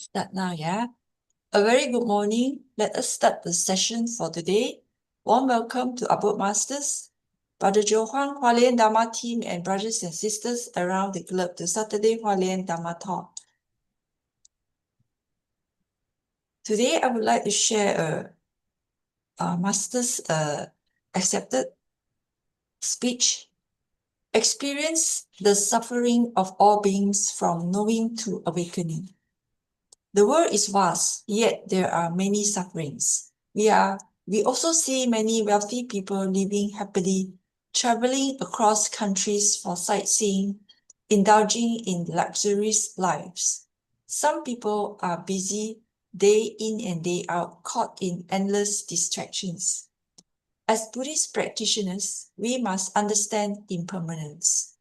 Start now, yeah? A very good morning. Let us start the session for today. Warm welcome to Abode Masters, Brother Joe Huang, Hualien Dharma team, and brothers and sisters around the globe to Saturday Hualien Dharma Talk. Today, I would like to share a Master's accepted speech. Experience the suffering of all beings from knowing to awakening. The world is vast, yet there are many sufferings. We also see many wealthy people living happily, traveling across countries for sightseeing, indulging in luxurious lives. Some people are busy day in and day out, caught in endless distractions. As Buddhist practitioners, we must understand impermanence.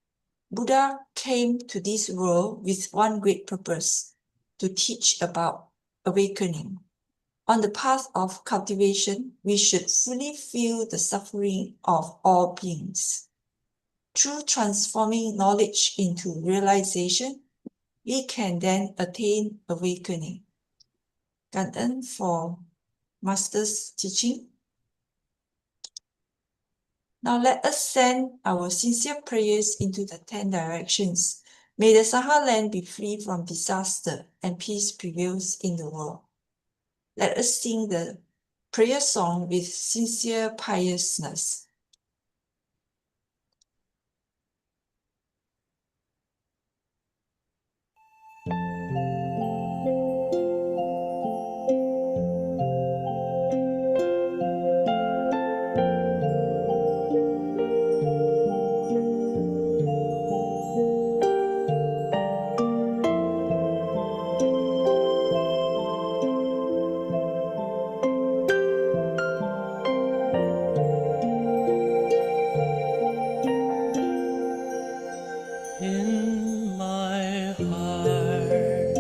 Buddha came to this world with one great purpose, to teach about awakening. On the path of cultivation, we should fully feel the suffering of all beings. Through transforming knowledge into realization, we can then attain awakening.感恩 for Master's teaching. Now let us send our sincere prayers into the 10 directions. May the Sahara land be free from disaster and peace prevails in the world. Let us sing the prayer song with sincere piousness. In my heart,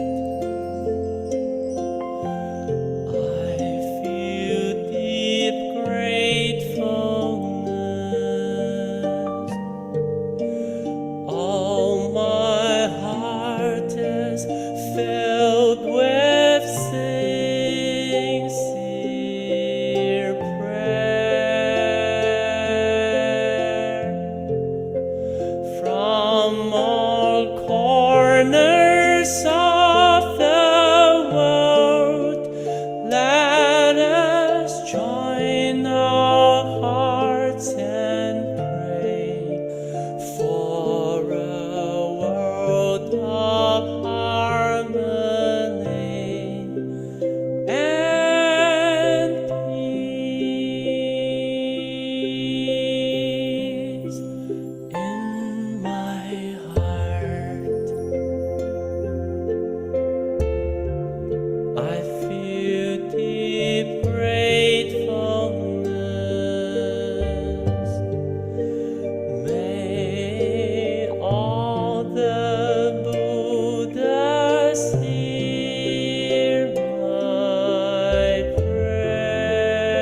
I feel deep gratefulness. All my heart is filled with sincere prayer. From all corners of the world, let us join our hearts and pray for a world of harmony and peace. In my heart, I feel deep gratefulness. May all the Buddhas hear my prayer.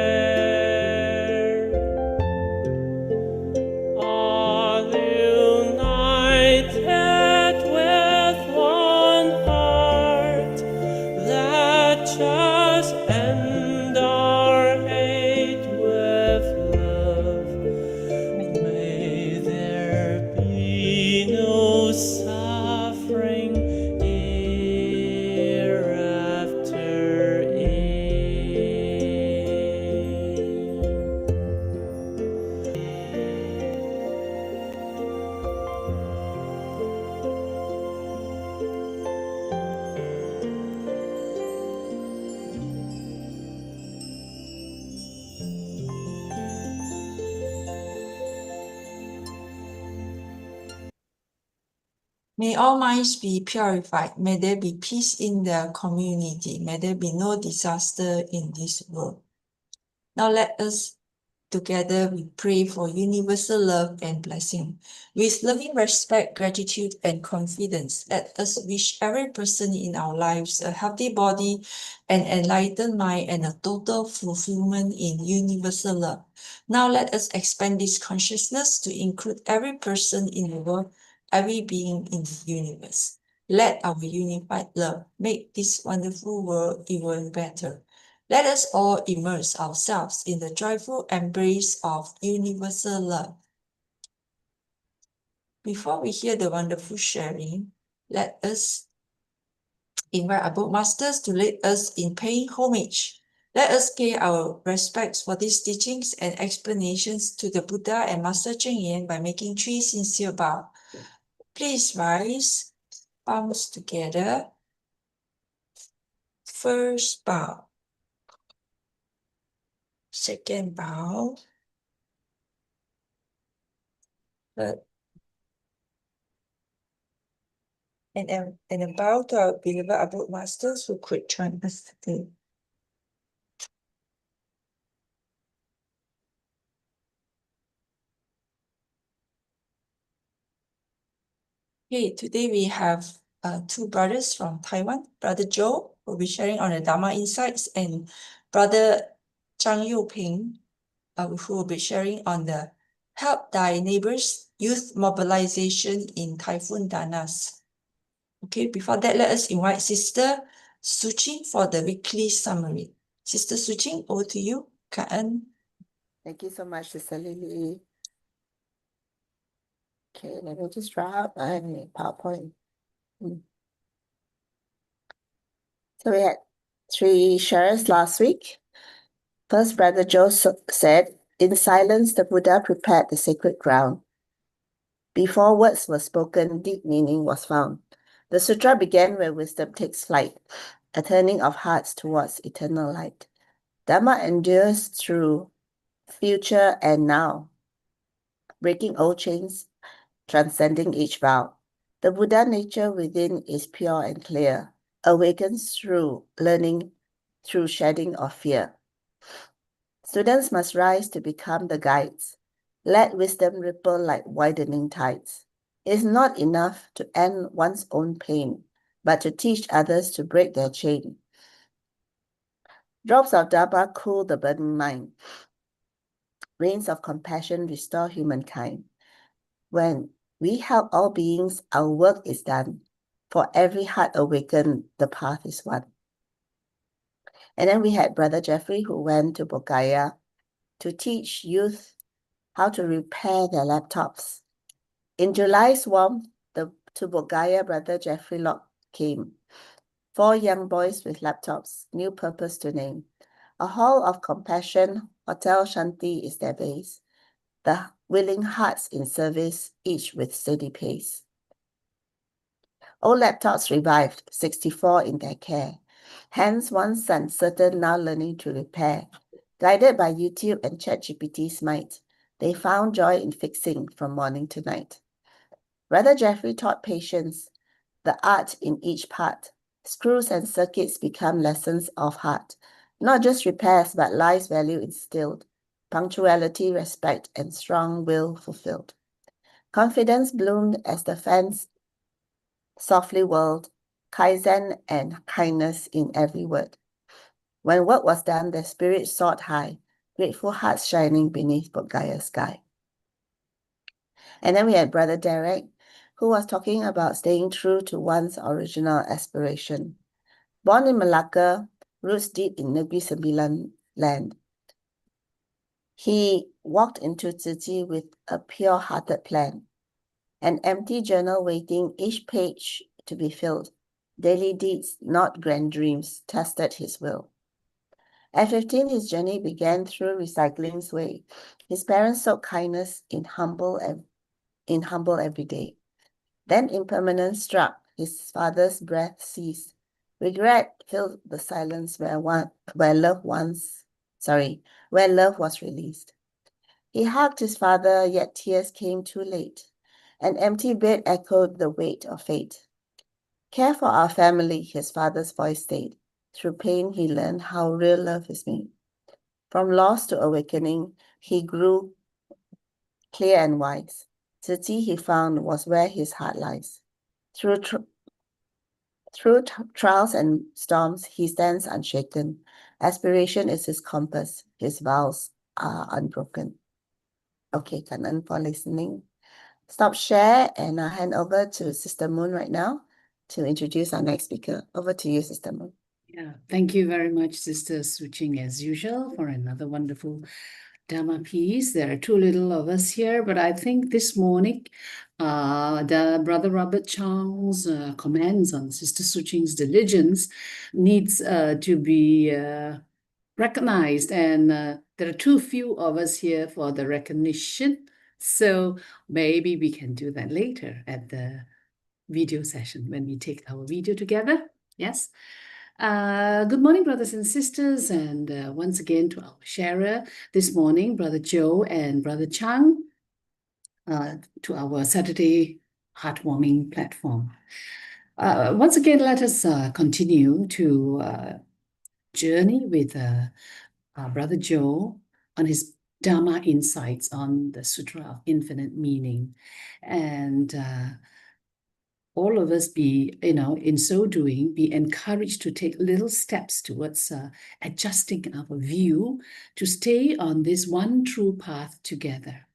All united with one heart, let us end our hate with love. May there be no suffering hereafter. May all minds be purified. May there be peace in the community. May there be no disaster in this world. Now let us together we pray for universal love and blessing. With loving respect, gratitude, and confidence, let us wish every person in our lives a healthy body, an enlightened mind, and a total fulfillment in universal love. Now let us expand this consciousness to include every person in the world, every being in the universe. Let our unified love make this wonderful world even better. Let us all immerse ourselves in the joyful embrace of universal love. Before we hear the wonderful sharing, let us invite our book masters to lead us in paying homage. Let us pay our respects for these teachings and explanations to the Buddha and Master Cheng by making 3 sincere bows. Please rise, palms together. First bow. Second bow. Third. And a bow to our beloved Abode Masters who could join us today. Okay, today we have 2 brothers from Taiwan. Brother Joe will be sharing on the Dharma insights, and Brother Chang Ping, who will be sharing on the Help Thy Neighbors Youth Mobilization in Typhoon Danas. Okay, before that, let us invite Sister Ching for the weekly summary. Sister Ching, over to you. Ka'an. Thank you so much, Sister Lily. Okay, let me just drop my PowerPoint. So we had 3 shares last week. First, Brother Joe said, "In silence, the Buddha prepared the sacred ground. Before words were spoken, deep meaning was found. The sutra began where wisdom takes flight, a turning of hearts towards eternal light. Dharma endures through future and now, breaking old chains, transcending each vow. The Buddha nature within is pure and clear, awakens through learning, through shedding of fear. Students must rise to become the guides. Let wisdom ripple like widening tides. It is not enough to end one's own pain, but to teach others to break their chain. Drops of Dharma cool the burning mind. Rains of compassion restore humankind. When we help all beings, our work is done. For every heart awakened, the path is one." And then we had Brother Jeffrey, who went to Bulgaria to teach youth how to repair their laptops. In July's warmth, to Bulgaria, Brother Jeffrey Locke came. 4 young boys with laptops, new purpose to name. A hall of compassion, Hotel Shanti is their base. The willing hearts in service, each with steady pace. Old laptops revived, 64 in their care. Hands once uncertain, now learning to repair. Guided by YouTube and ChatGPT's might, they found joy in fixing from morning to night. Brother Jeffrey taught patience, the art in each part. Screws and circuits become lessons of heart. Not just repairs, but life's value instilled. Punctuality, respect, and strong will fulfilled. Confidence bloomed as the fans softly whirled, kaizen and kindness in every word. When work was done, their spirits soared high, grateful hearts shining beneath Bodh sky. And then we had Brother Derek, who was talking about staying true to one's original aspiration. Born in Malacca, roots deep in Negeri Sembilan land. He walked into Tzu Chi with a pure-hearted plan, an empty journal waiting each page to be filled. Daily deeds, not grand dreams, tested his will. At 15, his journey began through recycling's way. His parents sought kindness in humble every day. Then impermanence struck. His father's breath ceased. Regret filled the silence where love was released. He hugged his father, yet tears came too late. An empty bed echoed the weight of fate. Care for our family, his father's voice stayed. Through pain, he learned how real love is made. From loss to awakening, he grew clear and wise. Tzu Chi he found was where his heart lies. Through trials and storms, he stands unshaken. Aspiration is his compass. His vows are unbroken. Okay, Kanan for listening. Stop share and I'll hand over to Sister Moon right now to introduce our next speaker. Over to you, Sister Moon. Yeah, thank you very much, Sister Ching, as usual, for another wonderful Dharma piece. There are too little of us here, but I think this morning, the Brother Robert Chang's comments on Sister Ching's diligence needs to be recognized, and there are too few of us here for the recognition. So maybe we can do that later at the video session when we take our video together. Yes. Good morning, brothers and sisters, and once again to our sharer this morning, Brother Joe and Brother Chang, to our Saturday heartwarming platform. Once again, let us continue to journey with Brother Joe on his Dharma insights on the Sutra of Infinite Meaning. And all of us in so doing, be encouraged to take little steps towards adjusting our view to stay on this one true path together.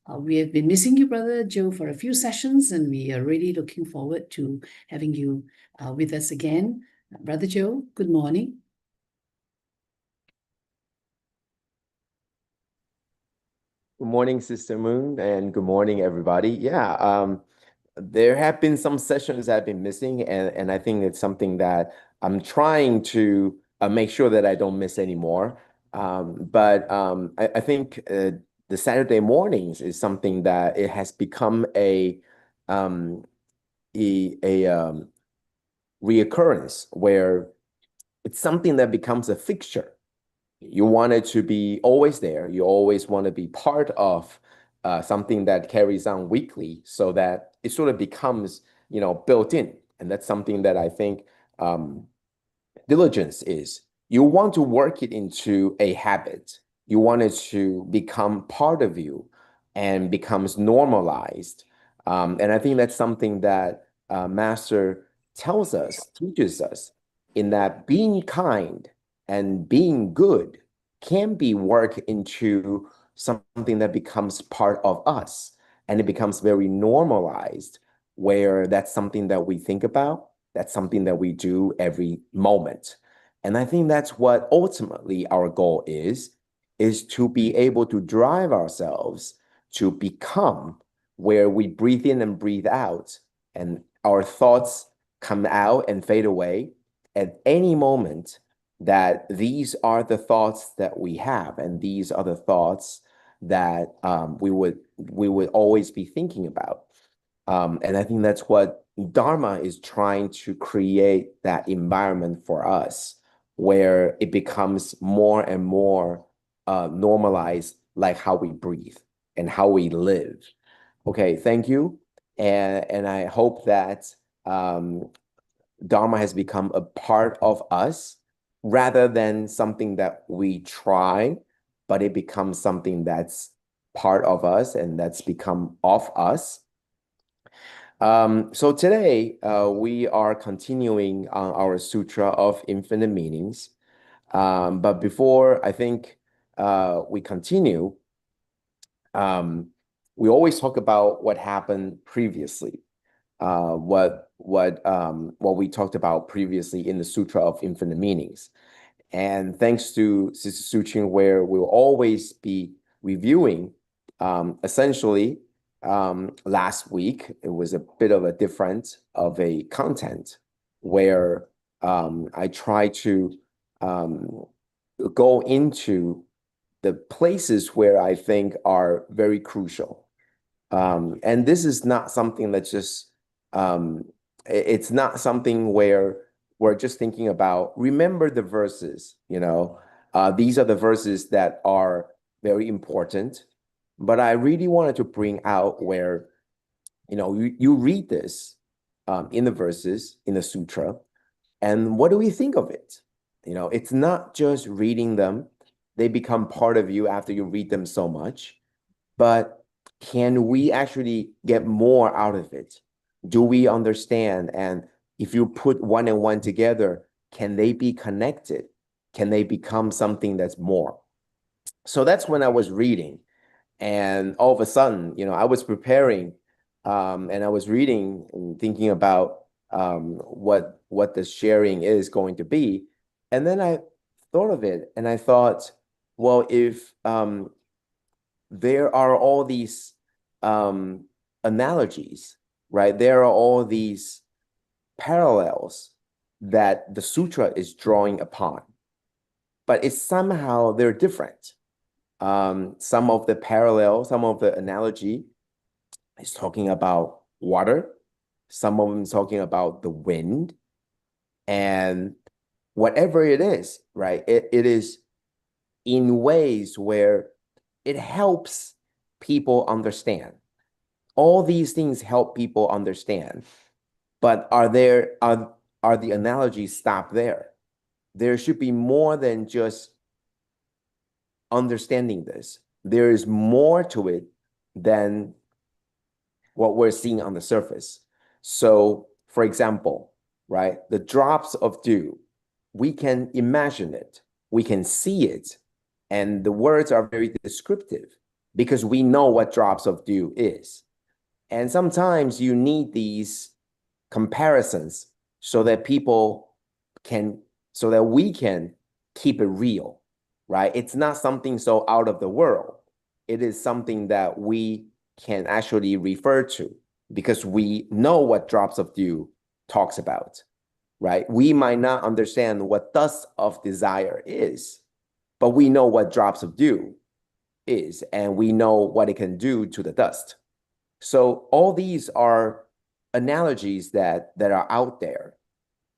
We have been missing you, Brother Joe, for a few sessions, and we are really looking forward to having you with us again. Brother Joe, good morning. Good morning, Sister Moon, and good morning, everybody. Yeah, there have been some sessions I've been missing, and I think it's something that I'm trying to make sure that I don't miss anymore. But I think the Saturday mornings is something that it has become a reoccurrence where it's something that becomes a fixture. You want it to be always there. You always want to be part of something that carries on weekly so that it sort of becomes, built in. And that's something that I think diligence is. You want to work it into a habit. You want it to become part of you and becomes normalized. And I think that's something that Master tells us, teaches us, in that being kind and being good can be worked into something that becomes part of us, and it becomes very normalized, where that's something that we think about, that's something that we do every moment. And I think that's what ultimately our goal is to be able to drive ourselves to become where we breathe in and breathe out, and our thoughts come out and fade away at any moment, that these are the thoughts that we have, and these are the thoughts that we would always be thinking about. And I think that's what Dharma is trying to create, that environment for us, where it becomes more and more normalized, like how we breathe and how we live. Okay, thank you. And I hope that Dharma has become a part of us rather than something that we try, but it becomes something that's part of us and that's become of us. So today we are continuing on our Sutra of Infinite Meanings. But before I think we continue, we always talk about what happened previously. What we talked about previously in the Sutra of Infinite Meanings. And thanks to Sister Ching, where we'll always be reviewing, essentially, last week, it was a bit of a different of a content where I try to go into the places where I think are very crucial. And this is not something that's just, it's not something where we're just thinking about, remember the verses, these are the verses that are very important. But I really wanted to bring out where, you read this in the verses, in the sutra, and what do we think of it? It's not just reading them. They become part of you after you read them so much. But can we actually get more out of it? Do we understand? And if you put one and one together, can they be connected? Can they become something that's more? So that's when I was reading. And all of a sudden, I was preparing and I was reading and thinking about what the sharing is going to be. And then I thought of it and I thought, well, if there are all these analogies, right? There are all these parallels that the sutra is drawing upon, but it's somehow they're different. Some of the parallels, some of the analogy is talking about water. Some of them is talking about the wind, and whatever it is, right? It is in ways where it helps people understand. All these things help people understand, but are the analogies stop there? There should be more than just understanding this. There is more to it than what we're seeing on the surface. So, for example, right, the drops of dew, we can imagine it, we can see it, and the words are very descriptive because we know what drops of dew is. And sometimes you need these comparisons so that so that we can keep it real, right? It's not something so out of the world. It is something that we can actually refer to because we know what drops of dew talks about, right? We might not understand what dust of desire is, but we know what drops of dew is, and we know what it can do to the dust. So all these are analogies that are out there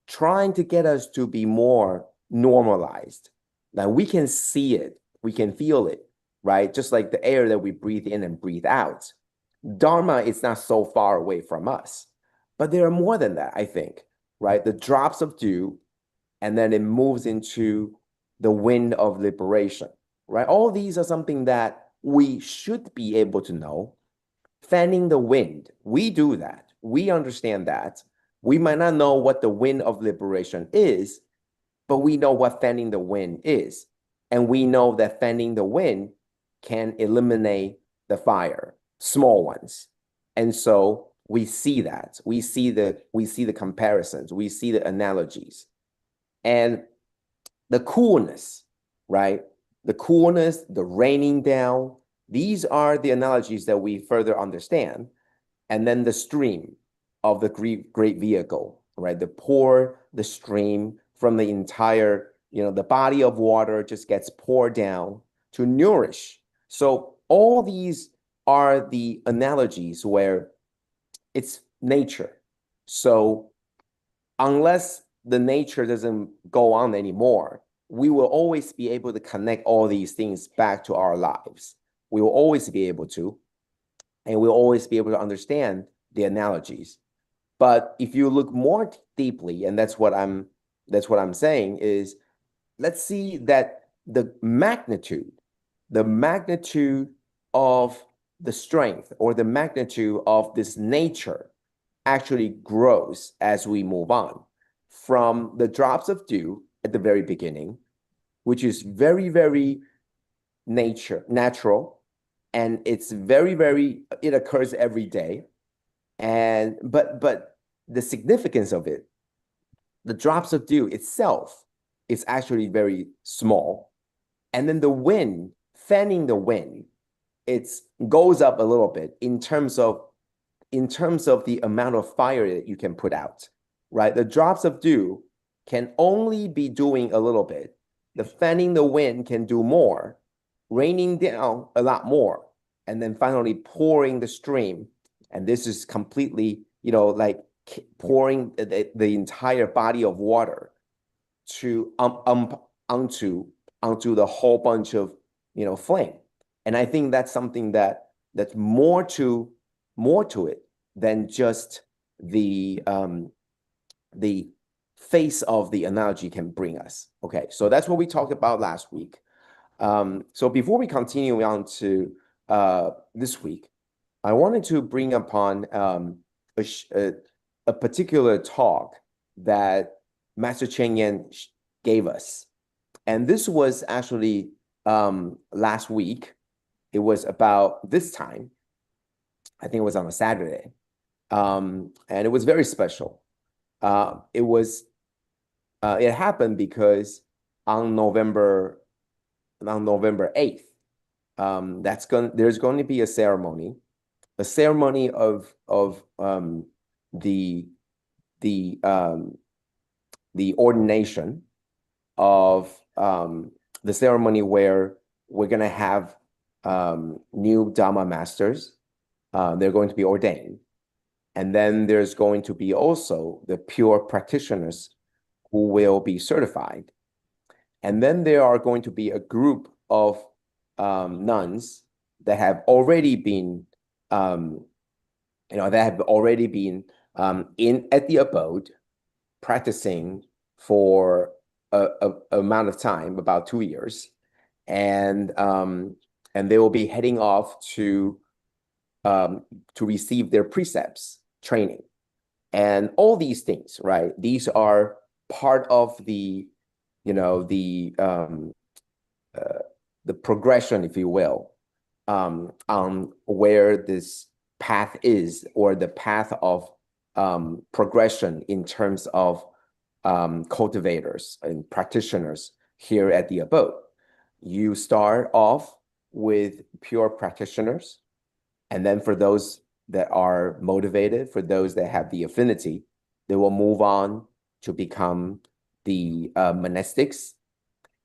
trying to get us to be more normalized. Now we can see it, we can feel it, right? Just like the air that we breathe in and breathe out. Dharma is not so far away from us, but there are more than that, I think, right? The drops of dew, and then it moves into the wind of liberation, right? All these are something that we should be able to know. Fanning the wind, we do that. We understand that. We might not know what the wind of liberation is, but we know what fanning the wind is. And we know that fanning the wind can eliminate the fire, small ones. And so we see that. We see the comparisons, we see the analogies. And the coolness, right? The coolness, the raining down, these are the analogies that we further understand. And then the stream of the great vehicle, right? The stream from the entire, the body of water just gets poured down to nourish. So all these are the analogies where it's nature. So unless the nature doesn't go on anymore, we will always be able to connect all these things back to our lives. We will always be able to, and we'll always be able to understand the analogies. But if you look more deeply, and that's what I'm saying is, let's see that the magnitude of the strength or the magnitude of this nature actually grows as we move on from the drops of dew at the very beginning, which is very, very natural, and it's it occurs every day. And but the significance of it, the drops of dew itself is actually very small. And then the wind, fanning the wind, it goes up a little bit in terms of the amount of fire that you can put out, right? The drops of dew can only be doing a little bit. The fanning the wind can do more, raining down a lot more, and then finally pouring the stream. And this is completely, like pouring the entire body of water to onto the whole bunch of flame. And I think that's something that's more to it than just the face of the analogy can bring us. Okay, so that's what we talked about last week. So before we continue on to this week, I wanted to bring upon a particular talk that Master Chang gave us. And this was actually last week. It was about this time. I think it was on a Saturday. And it was very special. it happened because on November 8th, there's going to be a ceremony of the ordination of the ceremony where we're going to have new Dharma masters. They're going to be ordained. And then there's going to be also the pure practitioners who will be certified. And then there are going to be a group of nuns that have already been, in at the abode, practicing for a amount of time, about 2 years, and they will be heading off to receive their precepts training, and all these things, right? These are part of the progression, if you will, on where this path is, or the path of progression in terms of cultivators and practitioners here at the abode. You start off with pure practitioners, and then for those that are motivated, for those that have the affinity, they will move on to become the monastics.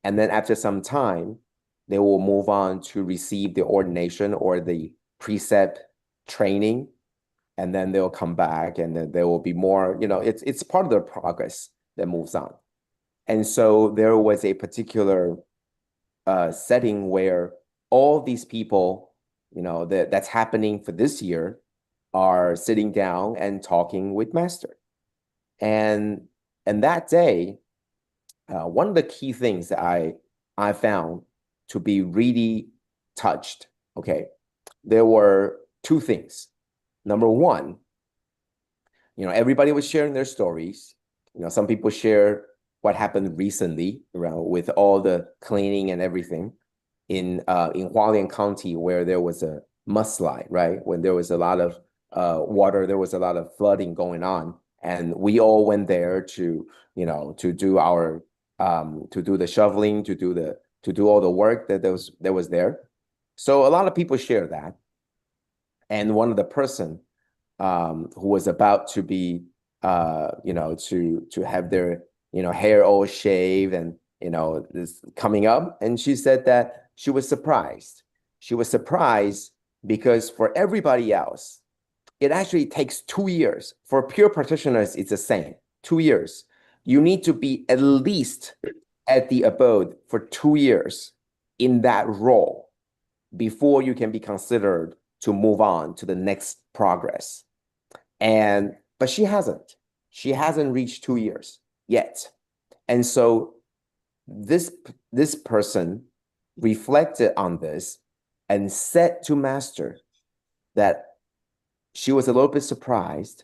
And then after some time, they will move on to receive the ordination or the precept training. And then they'll come back, and then there will be more, it's part of the progress that moves on. And so there was a particular setting where all these people, that's happening for this year, are sitting down and talking with Master. And that day, one of the key things that I found to be really touched, okay, there were two things. Number one, everybody was sharing their stories. Some people share what happened recently around with all the cleaning and everything in Hualien County, where there was a mudslide, right? When there was a lot of water, there was a lot of flooding going on, and we all went there to do our to do the shoveling, to do all the work that was there. So a lot of people share that, and one of the person who was about to be to have their hair all shaved and this coming up, and she said that she was surprised. She was surprised because for everybody else, it actually takes 2 years. For pure practitioners, it's the same, 2 years. You need to be at least at the abode for 2 years in that role before you can be considered to move on to the next progress. But she hasn't. She hasn't reached 2 years yet. And so this person reflected on this and said to Master that she was a little bit surprised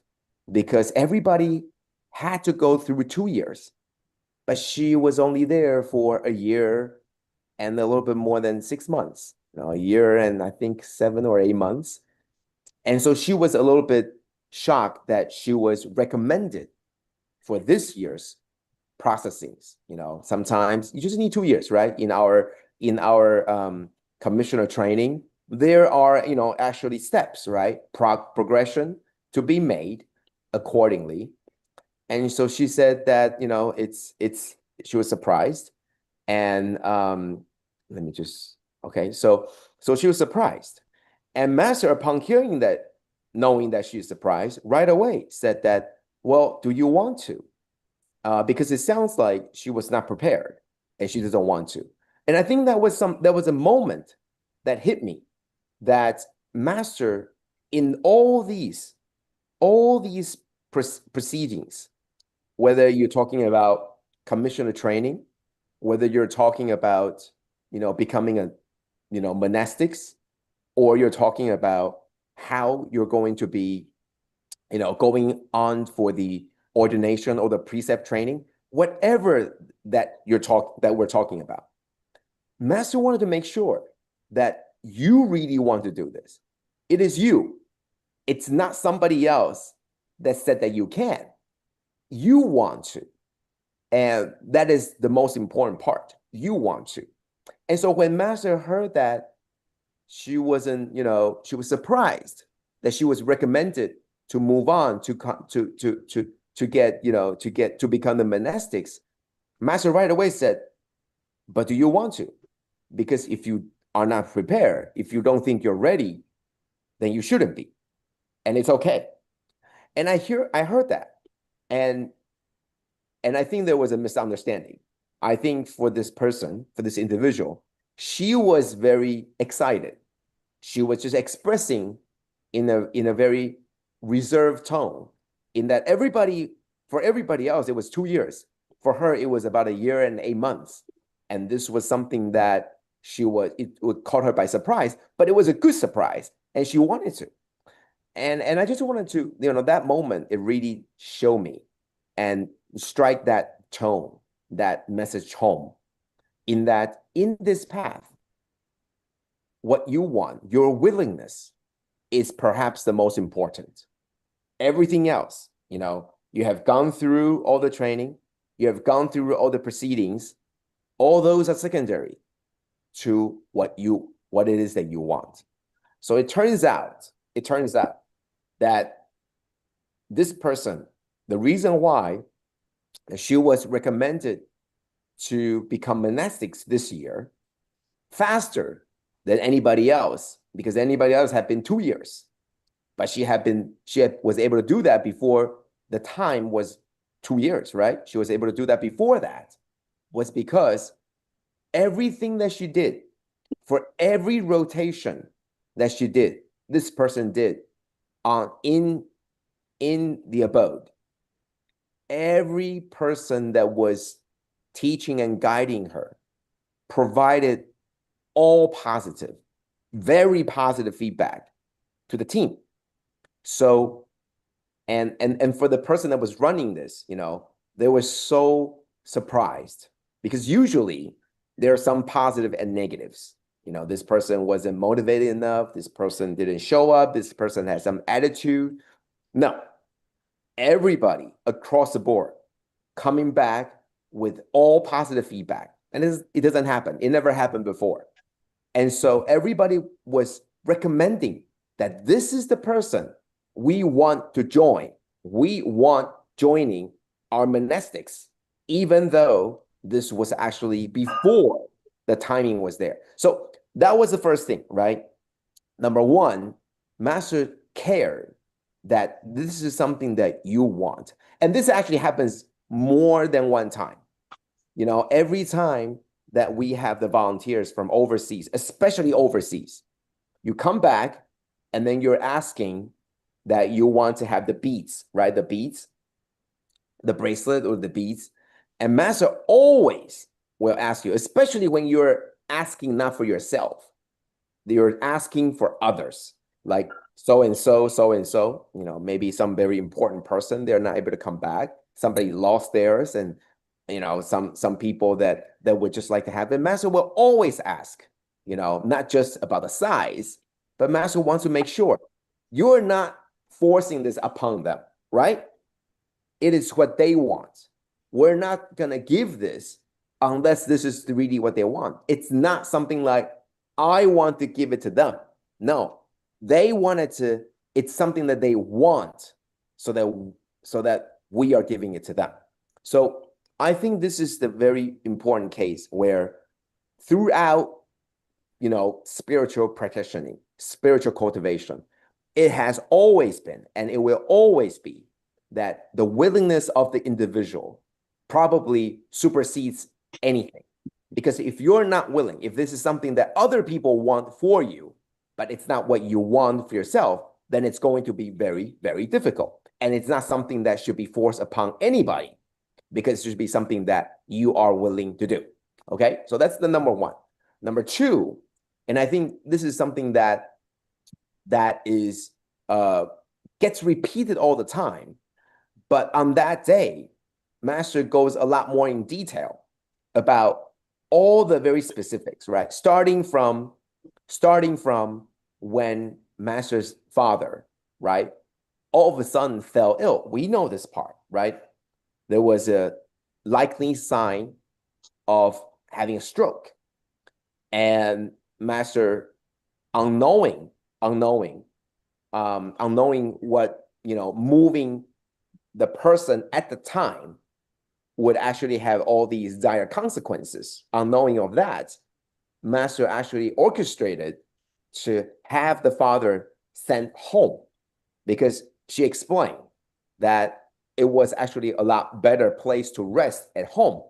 because everybody had to go through 2 years, but she was only there for a year and a little bit more than 6 months, a year and I think 7 or 8 months. And so she was a little bit shocked that she was recommended for this year's processings. Sometimes you just need 2 years, right? In our commissioner training, there are actually steps, right? Progression to be made accordingly. And so she said that she was surprised, and so she was surprised, and Master, upon hearing that, knowing that she is surprised, right away said that, well, do you want to? Because it sounds like she was not prepared and she doesn't want to. And I think that was a moment that hit me, that Master, in all these proceedings, whether you're talking about commissioner training, whether you're talking about becoming a monastics, or you're talking about how you're going to be going on for the ordination or the precept training, whatever that we're talking about, Master wanted to make sure that you really want to do this. It is you. It's not somebody else that said that you can. you want to. And that is the most important part. You want to. And so when Master heard that, she wasn't, she was surprised that she was recommended to move on to get, to become the monastics. Master right away said, but do you want to? Because if you are not prepared, if you don't think you're ready, then you shouldn't be. And it's okay. And I heard that. And I think there was a misunderstanding. I think for this person, for this individual, she was very excited. She was just expressing in a very reserved tone, in that for everybody else, it was 2 years. For her, it was about 1 year and 8 months. And this was something that it would caught her by surprise, but it was a good surprise, and she wanted to. And I just wanted to, that moment, it really showed me and strike that tone, that message home, in that in this path, what you want, your willingness, is perhaps the most important. Everything else, you have gone through all the training, you have gone through all the proceedings, all those are secondary to what it is that you want. So it turns out that this person, the reason why she was recommended to become monastics this year faster than anybody else, because anybody else had been 2 years, but she was able to do that before the time was 2 years, right? She was able to do that before that, was because everything that she did, for every rotation that she did, this person did in the abode. Every person that was teaching and guiding her provided all positive, very positive feedback to the team. So, and for the person that was running this, they were so surprised, because usually there are some positive and negatives. This person wasn't motivated enough. This person didn't show up. This person had some attitude. No, everybody across the board coming back with all positive feedback. And it doesn't happen. It never happened before. And so everybody was recommending that this is the person we want to join. We want joining our monastics, even though this was actually before the timing was there. So that was the first thing, right? Number one, Master cared that this is something that you want. And this actually happens more than one time. Every time that we have the volunteers from overseas, especially overseas, you come back and then you're asking that you want to have the beads, right? The beads, the bracelet or the beads. And Master always will ask you, especially when you're asking not for yourself, you're asking for others, like so-and-so, maybe some very important person, they're not able to come back. Somebody lost theirs, and some people that would just like to have it. Master will always ask, not just about the size, but Master wants to make sure you're not forcing this upon them, right? It is what they want. We're not going to give this unless this is really what they want. It's not something like, I want to give it to them. No, they wanted to, it's something that they want, so that we are giving it to them. So I think this is the very important case where throughout, spiritual practicing, spiritual cultivation, it has always been, and it will always be, that the willingness of the individual probably supersedes anything. Because if you're not willing, if this is something that other people want for you, but it's not what you want for yourself, then it's going to be very, very difficult. And it's not something that should be forced upon anybody, because it should be something that you are willing to do. Okay, so that's the number one. Number two, and I think this is something that is gets repeated all the time, but on that day, Master goes a lot more in detail about all the very specifics, right? Starting from when Master's father, right, all of a sudden fell ill. We know this part, right? there was a likely sign of having a stroke. And Master, unknowing what, moving the person at the time would actually have all these dire consequences. Unknowing of that, Master actually orchestrated to have the father sent home, because she explained that it was actually a lot better place to rest at home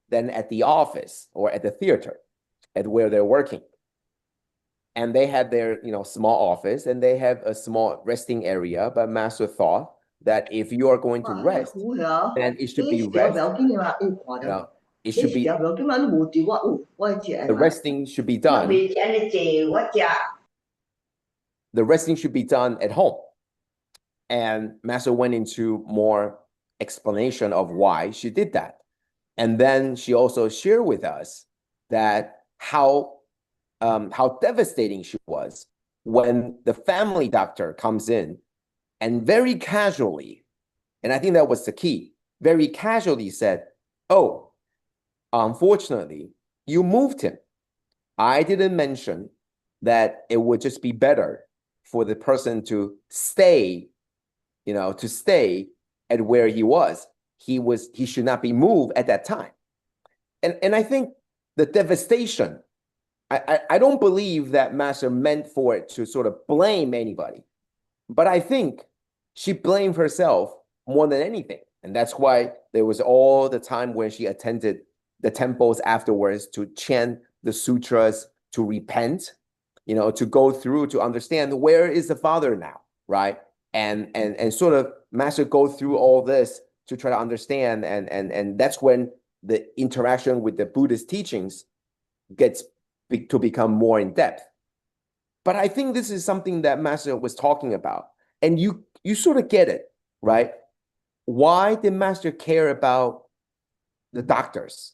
than at the office or at the theater, at where they're working. And they had their, small office, and they have a small resting area. But Master thought that if you are going to rest, then it should be rest. It should be, the resting should be done. The resting should be done at home. And Master went into more explanation of why she did that. And then she also shared with us that how devastating she was when the family doctor comes in and very casually, and I think that was the key, very casually said, "Oh, unfortunately, you moved him. I didn't mention that it would just be better for the person to stay, at where he was. He should not be moved at that time." And I think the devastation, I don't believe that Master meant for it to sort of blame anybody, but I think she blamed herself more than anything. And that's why there was all the time when she attended the temples afterwards to chant the sutras, to repent, to go through, to understand where is the father now, right? And sort of Master go through all this to try to understand. And that's when the interaction with the Buddhist teachings gets to become more in depth. But I think this is something that Master was talking about. And you sort of get it, right? Why did Master care about the doctors?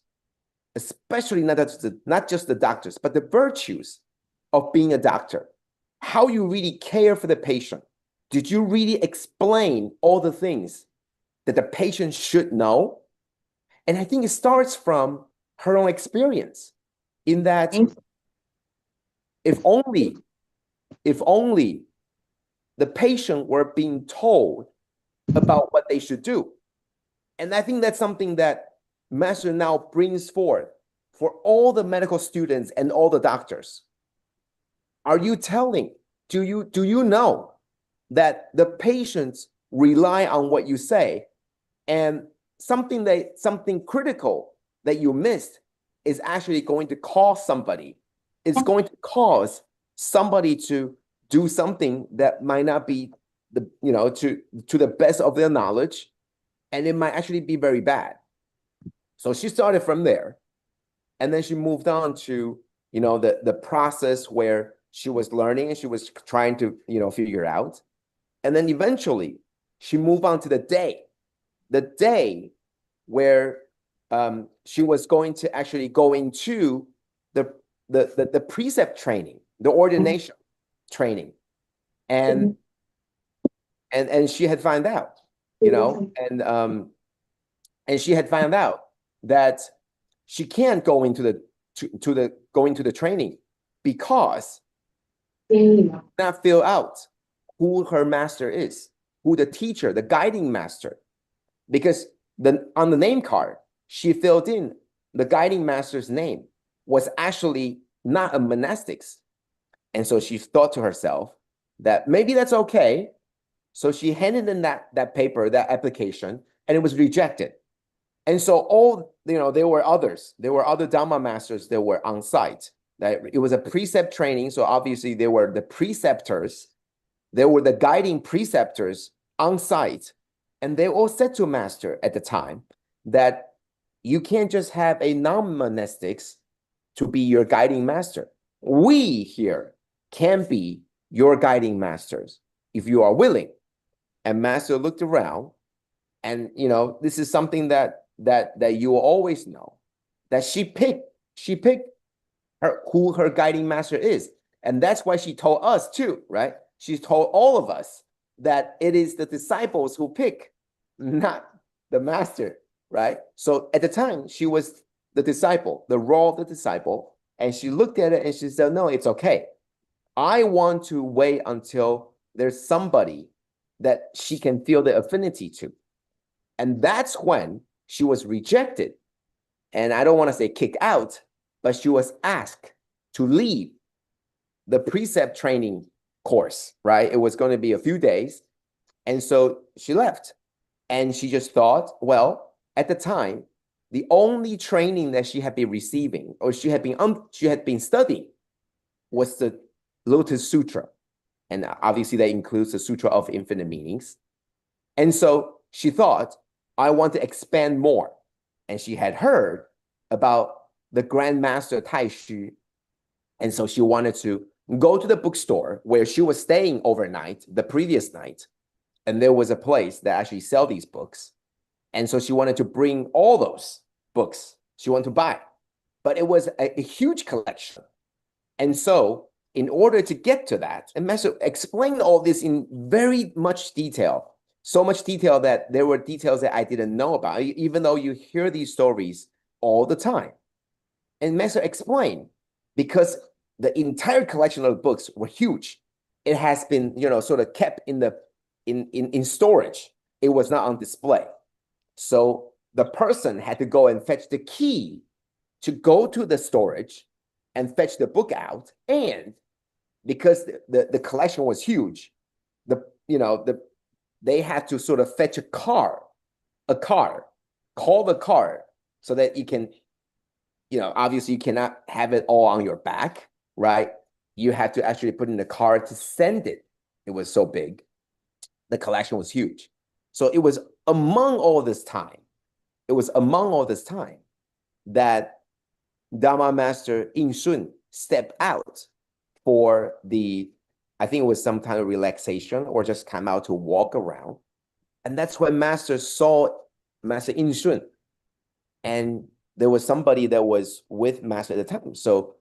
Especially not just the doctors, but the virtues of being a doctor. How you really care for the patient. Did you really explain all the things that the patient should know? And I think it starts from her own experience, in that if only the patient were being told about what they should do. And I think that's something that Master now brings forth for all the medical students and all the doctors. Are you telling, do you know that the patients rely on what you say, and something critical that you missed is actually going to cause somebody, to do something that might not be to the best of their knowledge, and it might actually be very bad. So she started from there, and then she moved on to the process where she was learning and she was trying to figure out, and then eventually she moved on to the day where she was going to actually go into the precept training, the ordination training, and she had found out, and she had found out that she can't go into the training because she not fill out who her master is, who the teacher, the guiding master, because on the name card she filled in the guiding master's name was actually not a monastic's. And so she thought to herself that maybe that's okay. So she handed in that paper, that application, and it was rejected. And so there were other Dharma masters that were on site. It was a precept training, so obviously there were the preceptors, there were the guiding preceptors on site, and they all said to Master at the time that you can't just have a non-monastics to be your guiding master. We here can be your guiding masters if you are willing. And Master looked around, and this is something that you will always know, that she picked who her guiding master is. And that's why she told us too, right? She told all of us that it is the disciples who pick, not the master. right? So at the time, she was the disciple, the role of the disciple, and she looked at it and she said, no, it's okay. I want to wait until there's somebody that she can feel the affinity to. And that's when she was rejected. And I don't want to say kicked out, but she was asked to leave the precept training course, right? It was going to be a few days. And so she left. And she just thought, well, at the time, the only training that she had been receiving or she had been studying was the Lotus Sutra. And obviously that includes the Sutra of Infinite Meanings. And so she thought, I want to expand more. And she had heard about the Grand Master Taishu. And so she wanted to go to the bookstore where she was staying overnight, the previous night. And there was a place that actually sell these books. And so she wanted to bring all those books she wanted to buy. But it was a huge collection. And so in order to get to that, and Master explained all this in very much detail, so much detail that there were details that I didn't know about, even though you hear these stories all the time. And Master explained, because the entire collection of books were huge, it has been, sort of kept in storage. It was not on display. So the person had to go and fetch the key to go to the storage and fetch the book out. And because the collection was huge, they had to sort of fetch a car, call the car so that you can, obviously you cannot have it all on your back, right? You had to actually put in the car to send it. It was so big. The collection was huge. So it was among all this time that Dharma Master In Shun stepped out for I think it was some kind of relaxation or just come out to walk around. And that's when Master saw Master In Shun. And there was somebody that was with Master at the time. So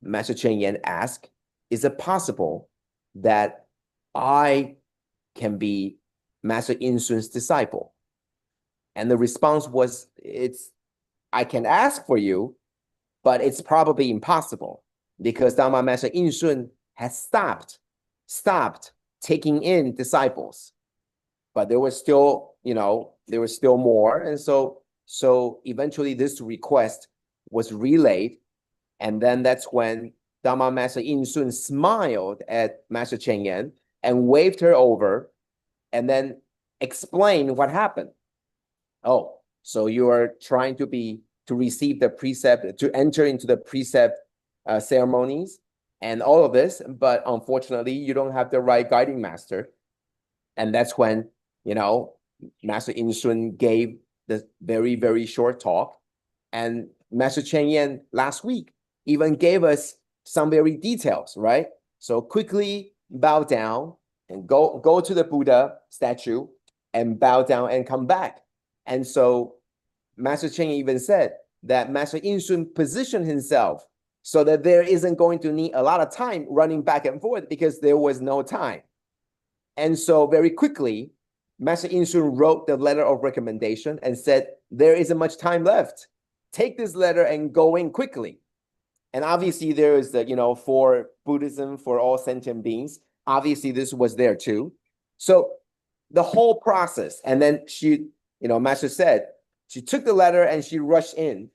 Master Cheng Yen asked, is it possible that I can be Master In Shun's disciple? And the response was, I can ask for you, but it's probably impossible because Dharma Master In Shun has stopped taking in disciples. But there was still, more. And so eventually this request was relayed. And then that's when Dharma Master In Shun smiled at Master Cheng Yen and waved her over and then explained what happened. Oh, so you are trying to receive the precept, to enter into the precept ceremonies and all of this, but unfortunately you don't have the right guiding master. And that's when, Master In Shun gave the very, very short talk. And Master Cheng Yen last week even gave us some very details, right? So quickly bow down and go to the Buddha statue and bow down and come back. And so Master Cheng even said that Master In Shun positioned himself so that there isn't going to need a lot of time running back and forth because there was no time. And so very quickly, Master In Shun wrote the letter of recommendation and said, there isn't much time left. Take this letter and go in quickly. And obviously there is for Buddhism, for all sentient beings, obviously this was there too. So the whole process, and then she, Master said, she took the letter and she rushed in.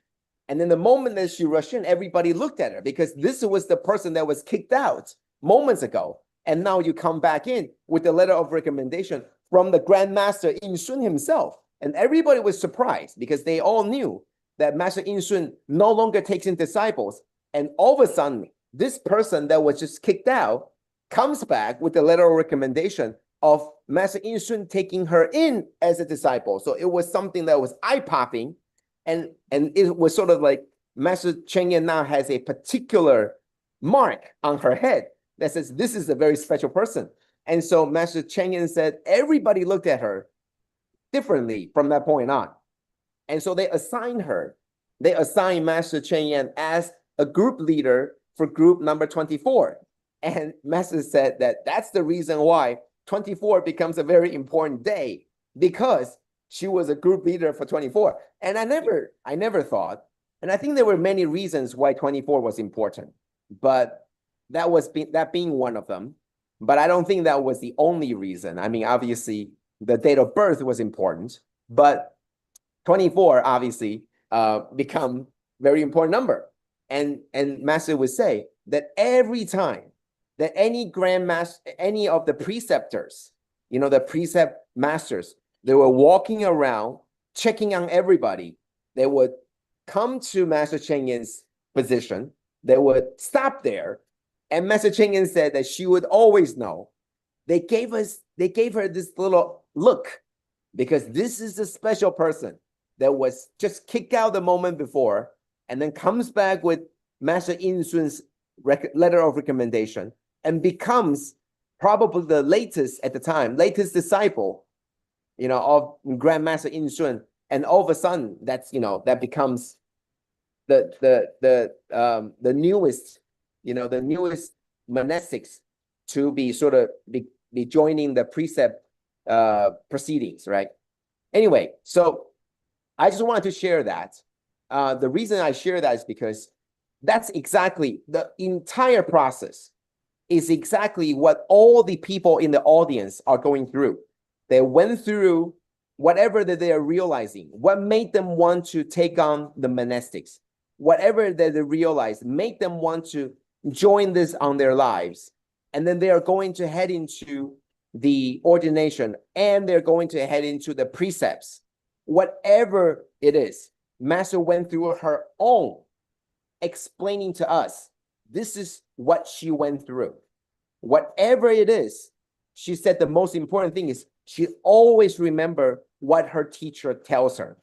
And then the moment that she rushed in, everybody looked at her because this was the person that was kicked out moments ago. And now you come back in with the letter of recommendation from the Grand Master In Shun himself. And everybody was surprised because they all knew that Master In Shun no longer takes in disciples. And all of a sudden, this person that was just kicked out comes back with the letter of recommendation of Master In Shun taking her in as a disciple. So it was something that was eye-popping. And it was sort of like Master Cheng Yen now has a particular mark on her head that says, this is a very special person. And so Master Cheng Yen said, everybody looked at her differently from that point on. And so they assigned Master Cheng Yen as a group leader for group number 24. And Master said that that's the reason why 24 becomes a very important day, because she was a group leader for 24. And I never thought, and I think there were many reasons why 24 was important, but that being one of them. But I don't think that was the only reason. I mean, obviously, the date of birth was important, but 24 obviously become very important number. And Master would say that every time that any grandmaster, any of the preceptors, the precept masters, they were walking around checking on everybody, they would come to Master Cheng Yin's position, they would stop there, and Master Cheng Yin said that she would always know. They gave her this little look, because this is a special person that was just kicked out the moment before, and then comes back with Master Yin Sun's letter of recommendation, and becomes probably the latest disciple, of Grandmaster Yin Sun. And all of a sudden, that becomes the newest, the newest monastics to be sort of be joining the precept proceedings, right? Anyway, so I just wanted to share that. The reason I share that is because that's exactly the entire process is exactly what all the people in the audience are going through. They went through whatever that they are realizing, what made them want to take on the monastics, whatever that they realize, make them want to join this on their lives. And then they are going to head into the ordination, and they're going to head into the precepts. Whatever it is, Master went through her own, explaining to us, this is what she went through. Whatever it is, she said the most important thing is she always remember what her teacher tells her.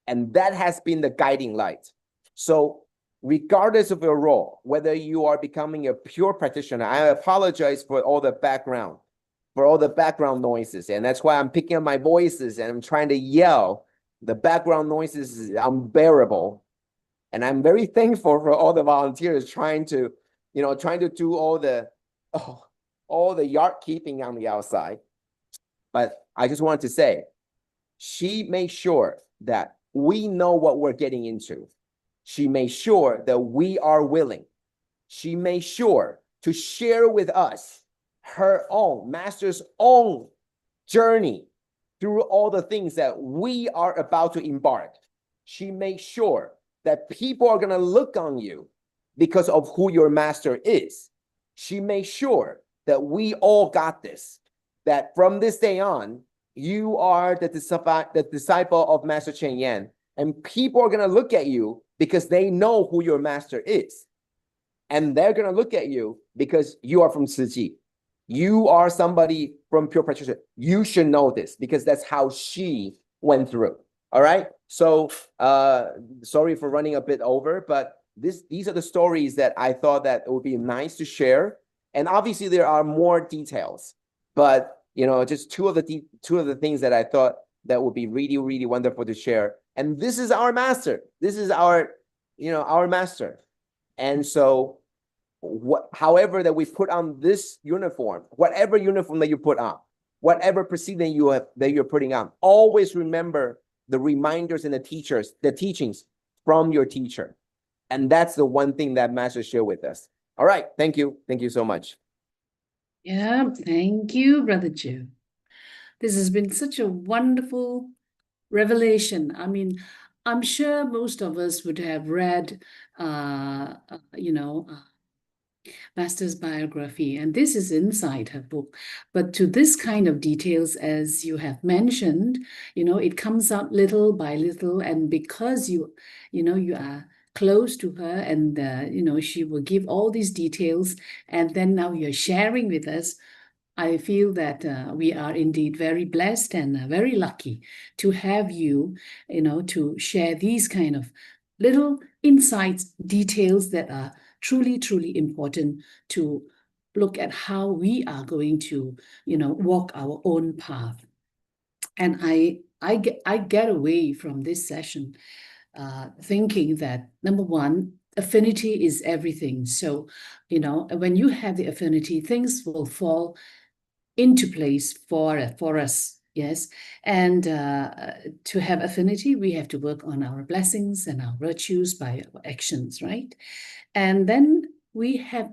And that has been the guiding light. So regardless of your role, whether you are becoming a pure practitioner, I apologize for all the background noises. And that's why I'm picking up my voices and I'm trying to yell. The background noises is unbearable. And I'm very thankful for all the volunteers trying to do all the yard keeping on the outside. But I just wanted to say, she made sure that we know what we're getting into. She made sure that we are willing. She made sure to share with us her own, Master's own journey through all the things that we are about to embark. She made sure that people are going to look on you because of who your Master is. She made sure that we all got this, that from this day on, you are the disciple of Master Cheng Yen, and people are going to look at you because they know who your Master is. And they're going to look at you because you are from Tzu Chi. You are somebody from pure practitioner. You should know this because that's how she went through. All right. So sorry for running a bit over, but these are the stories that I thought that it would be nice to share. And obviously there are more details, but just two of the things that I thought that would be really, really wonderful to share. And this is our Master. This is our Master. And so however that we put on this uniform, whatever uniform that you put on, whatever proceeding that you're putting on, always remember the reminders and the teachings from your teacher. And that's the one thing that Master shared with us. All right. Thank you. Thank you so much. Yeah, thank you, Brother Joe. This has been such a wonderful revelation. I mean, I'm sure most of us would have read, Master's biography, and this is inside her book. But to this kind of details, as you have mentioned, it comes out little by little, and because you are close to her, and she will give all these details, and then now you're sharing with us. I feel that we are indeed very blessed and very lucky to have you, to share these kind of little insights, details that are truly, truly important to look at how we are going to, walk our own path. And I get away from this session thinking that, number one, affinity is everything. So, when you have the affinity, things will fall into place for us. Yes. And to have affinity, we have to work on our blessings and our virtues by our actions, right? And then we have,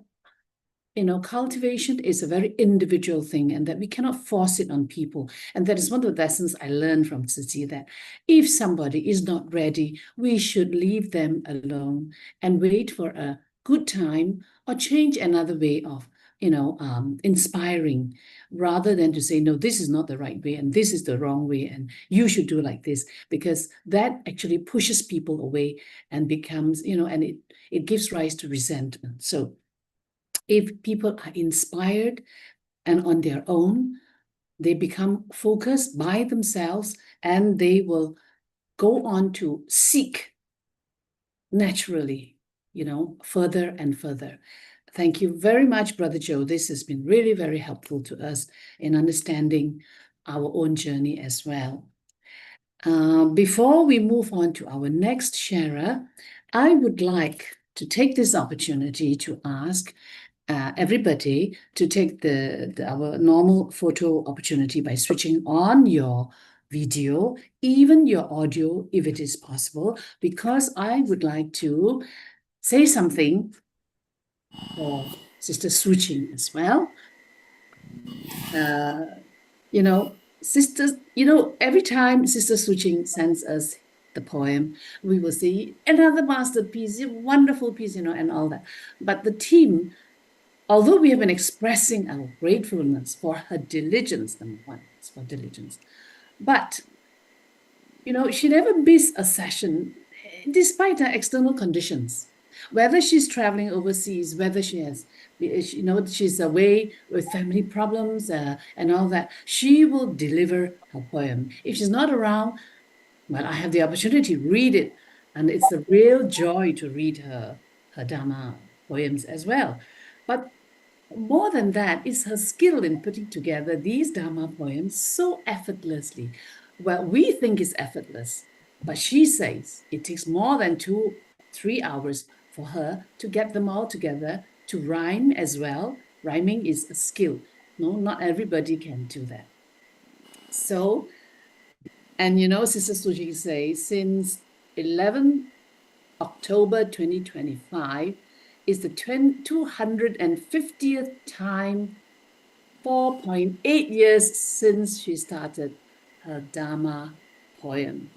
cultivation is a very individual thing, and that we cannot force it on people. And that is one of the lessons I learned from Tzu Chi, that if somebody is not ready, we should leave them alone and wait for a good time or change another way of, inspiring, rather than to say, no, this is not the right way and this is the wrong way and you should do like this, because that actually pushes people away and becomes, and it gives rise to resentment. So if people are inspired and on their own, they become focused by themselves and they will go on to seek naturally, further and further. Thank you very much, Brother Joe. This has been really very helpful to us in understanding our own journey as well. Before we move on to our next sharer, I would like to take this opportunity to ask everybody to take our normal photo opportunity by switching on your video, even your audio, if it is possible, because I would like to say something for Sister Su Ching as well. Sisters, every time Sister Su Ching sends us the poem, we will say another masterpiece, a wonderful piece, and all that. But the team, although we have been expressing our gratefulness for her diligence, number one, it's for diligence, but, she never missed a session despite her external conditions. Whether she's traveling overseas, whether she has, she's away with family problems and all that, she will deliver her poem. If she's not around, well, I have the opportunity to read it, and it's a real joy to read her Dharma poems as well. But more than that is her skill in putting together these Dharma poems so effortlessly. Well, we think it's effortless, but she says it takes more than 2-3 hours for her to get them all together, to rhyme as well. Rhyming is a skill. No, not everybody can do that. So, and Sister Su Ching says, since 11 October 2025 is the 250th time, 4.8 years since she started her Dharma poem.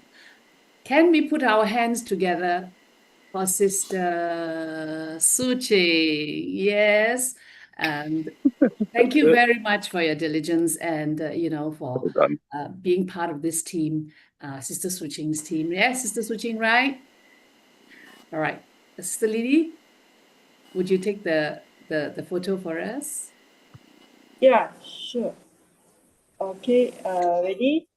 Can we put our hands together for Sister Su Ching? Yes. And thank you very much for your diligence and, for Well done. being part of this team, Sister Su Ching's team. Yes, Sister Su Ching, right? All right. Sister Lily, would you take the photo for us? Yeah, sure. Okay, ready?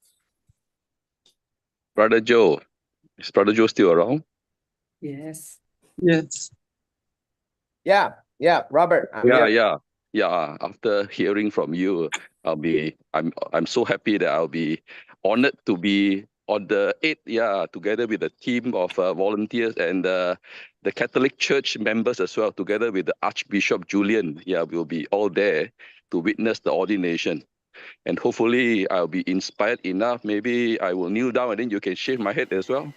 Brother Joe. Is Brother Joe still around? Yes. Yes. Yeah, Robert, I'm Yeah, here. yeah. After hearing from you, I'm so happy that I'll be honored to be on the 8th, together with a team of volunteers and the Catholic Church members as well, together with the Archbishop Julian. Yeah, we'll be all there to witness the ordination. And hopefully I'll be inspired enough. Maybe I will kneel down and then you can shave my head as well.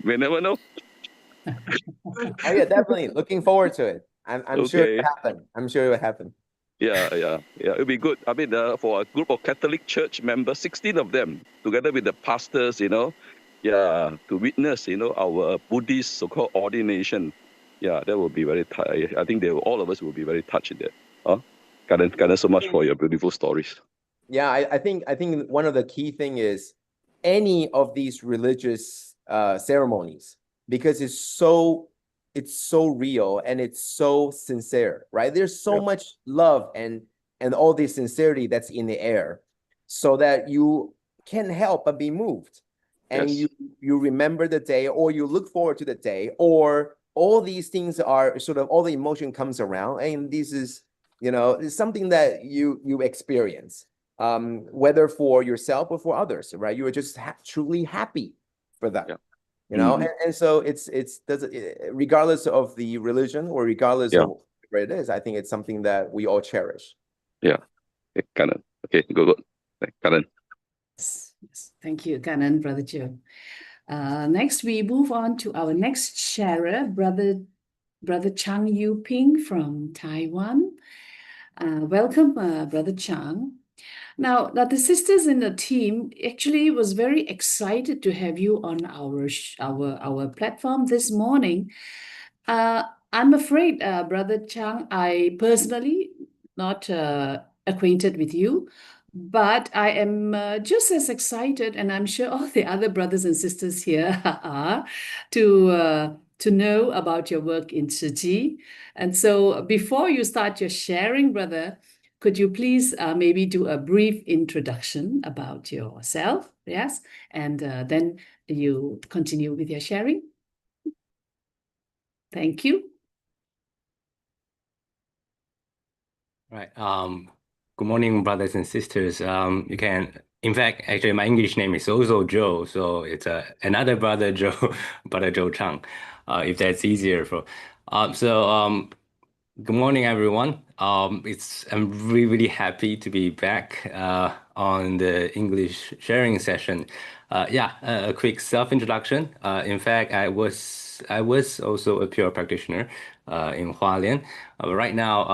We never know. Oh yeah, definitely. Looking forward to it. I'm sure it Okay. will happen. I'm sure it will happen. Yeah. It'll be good. I mean, for a group of Catholic Church members, 16 of them, together with the pastors, to witness, our Buddhist so-called ordination. Yeah, that will be very. I think all of us will be very touched in that. Karen, so much for your beautiful stories. Yeah, I think one of the key thing is any of these religious ceremonies, because it's so real and it's so sincere, right? There's so much love and all this sincerity that's in the air, so that you can't help but be moved, and Yes. you remember the day, or you look forward to the day, or all these things are sort of, all the emotion comes around, and this is, it's something that you experience, whether for yourself or for others, right? You are just truly happy for them. Yeah. And so it's regardless of the religion or regardless of where it is, I think it's something that we all cherish. Yeah. Okay, good. Karan. Yes. Thank you, Kanan, Brother Joe. Next, we move on to our next sharer, Brother Chang Yu Ping from Taiwan. Welcome, Brother Chang. Now, the sisters in the team actually was very excited to have you on our platform this morning. I'm afraid, Brother Chang, I personally not acquainted with you, but I am just as excited, and I'm sure all the other brothers and sisters here are, to know about your work in Shiji. And so, before you start your sharing, brother, could you please maybe do a brief introduction about yourself? Yes, and then you continue with your sharing. Thank you. Right. Good morning, brothers and sisters. You can, in fact, actually, my English name is also Joe, so it's another brother Joe, brother Joe Chang, if that's easier for. Good morning, everyone. I'm really happy to be back on the English sharing session. A quick self-introduction. In fact, I was also a pure practitioner in Hualien. Right now,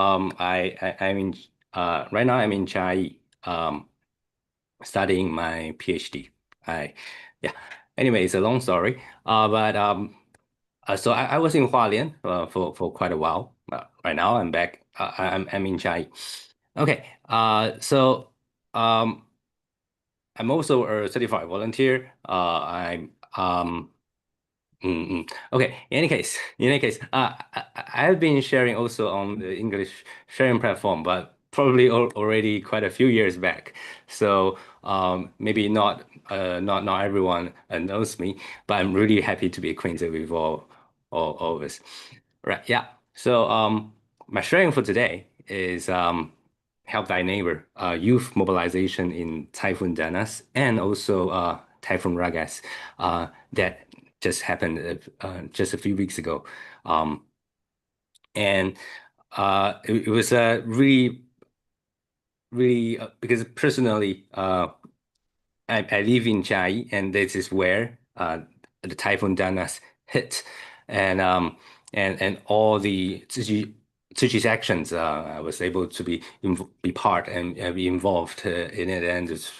I'm in Chai, studying my PhD. Anyway, it's a long story. So I was in Hualien for quite a while. Right now I'm back. I'm in Chai. Okay. I'm also a certified volunteer. Okay. In any case, I've been sharing also on the English sharing platform, but probably already quite a few years back. So maybe not everyone knows me, but I'm really happy to be acquainted with all of us. Right. Yeah. So my sharing for today is help thy neighbor, youth mobilization in Typhoon Danas and also Typhoon Ragas that just happened just a few weeks ago. And it was really because personally I live in Chai, and this is where the Typhoon Danas hit, and all the Tsuchi's actions. I was able to be part and be involved in it, and it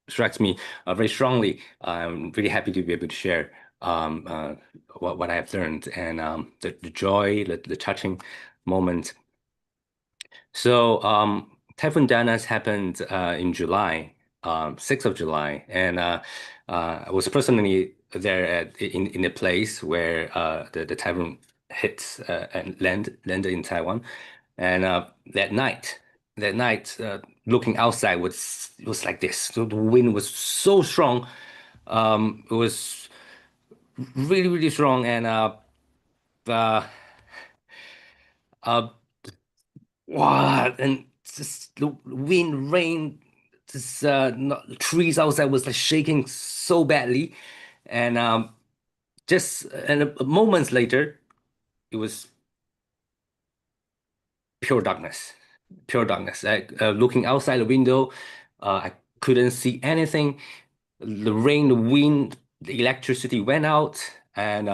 strikes me very strongly. I'm really happy to be able to share what I have learned and the joy, the touching moment. So Typhoon Danas happened in July, 6th of July, and I was personally there in the place where the typhoon hit and landed in Taiwan. And that night, looking outside was like this. So the wind was so strong. It was really strong, and wow, and just the wind, rain, just trees outside was like shaking so badly, and moments later, it was pure darkness, pure darkness. Looking outside the window, I couldn't see anything. The rain, the wind, the electricity went out, and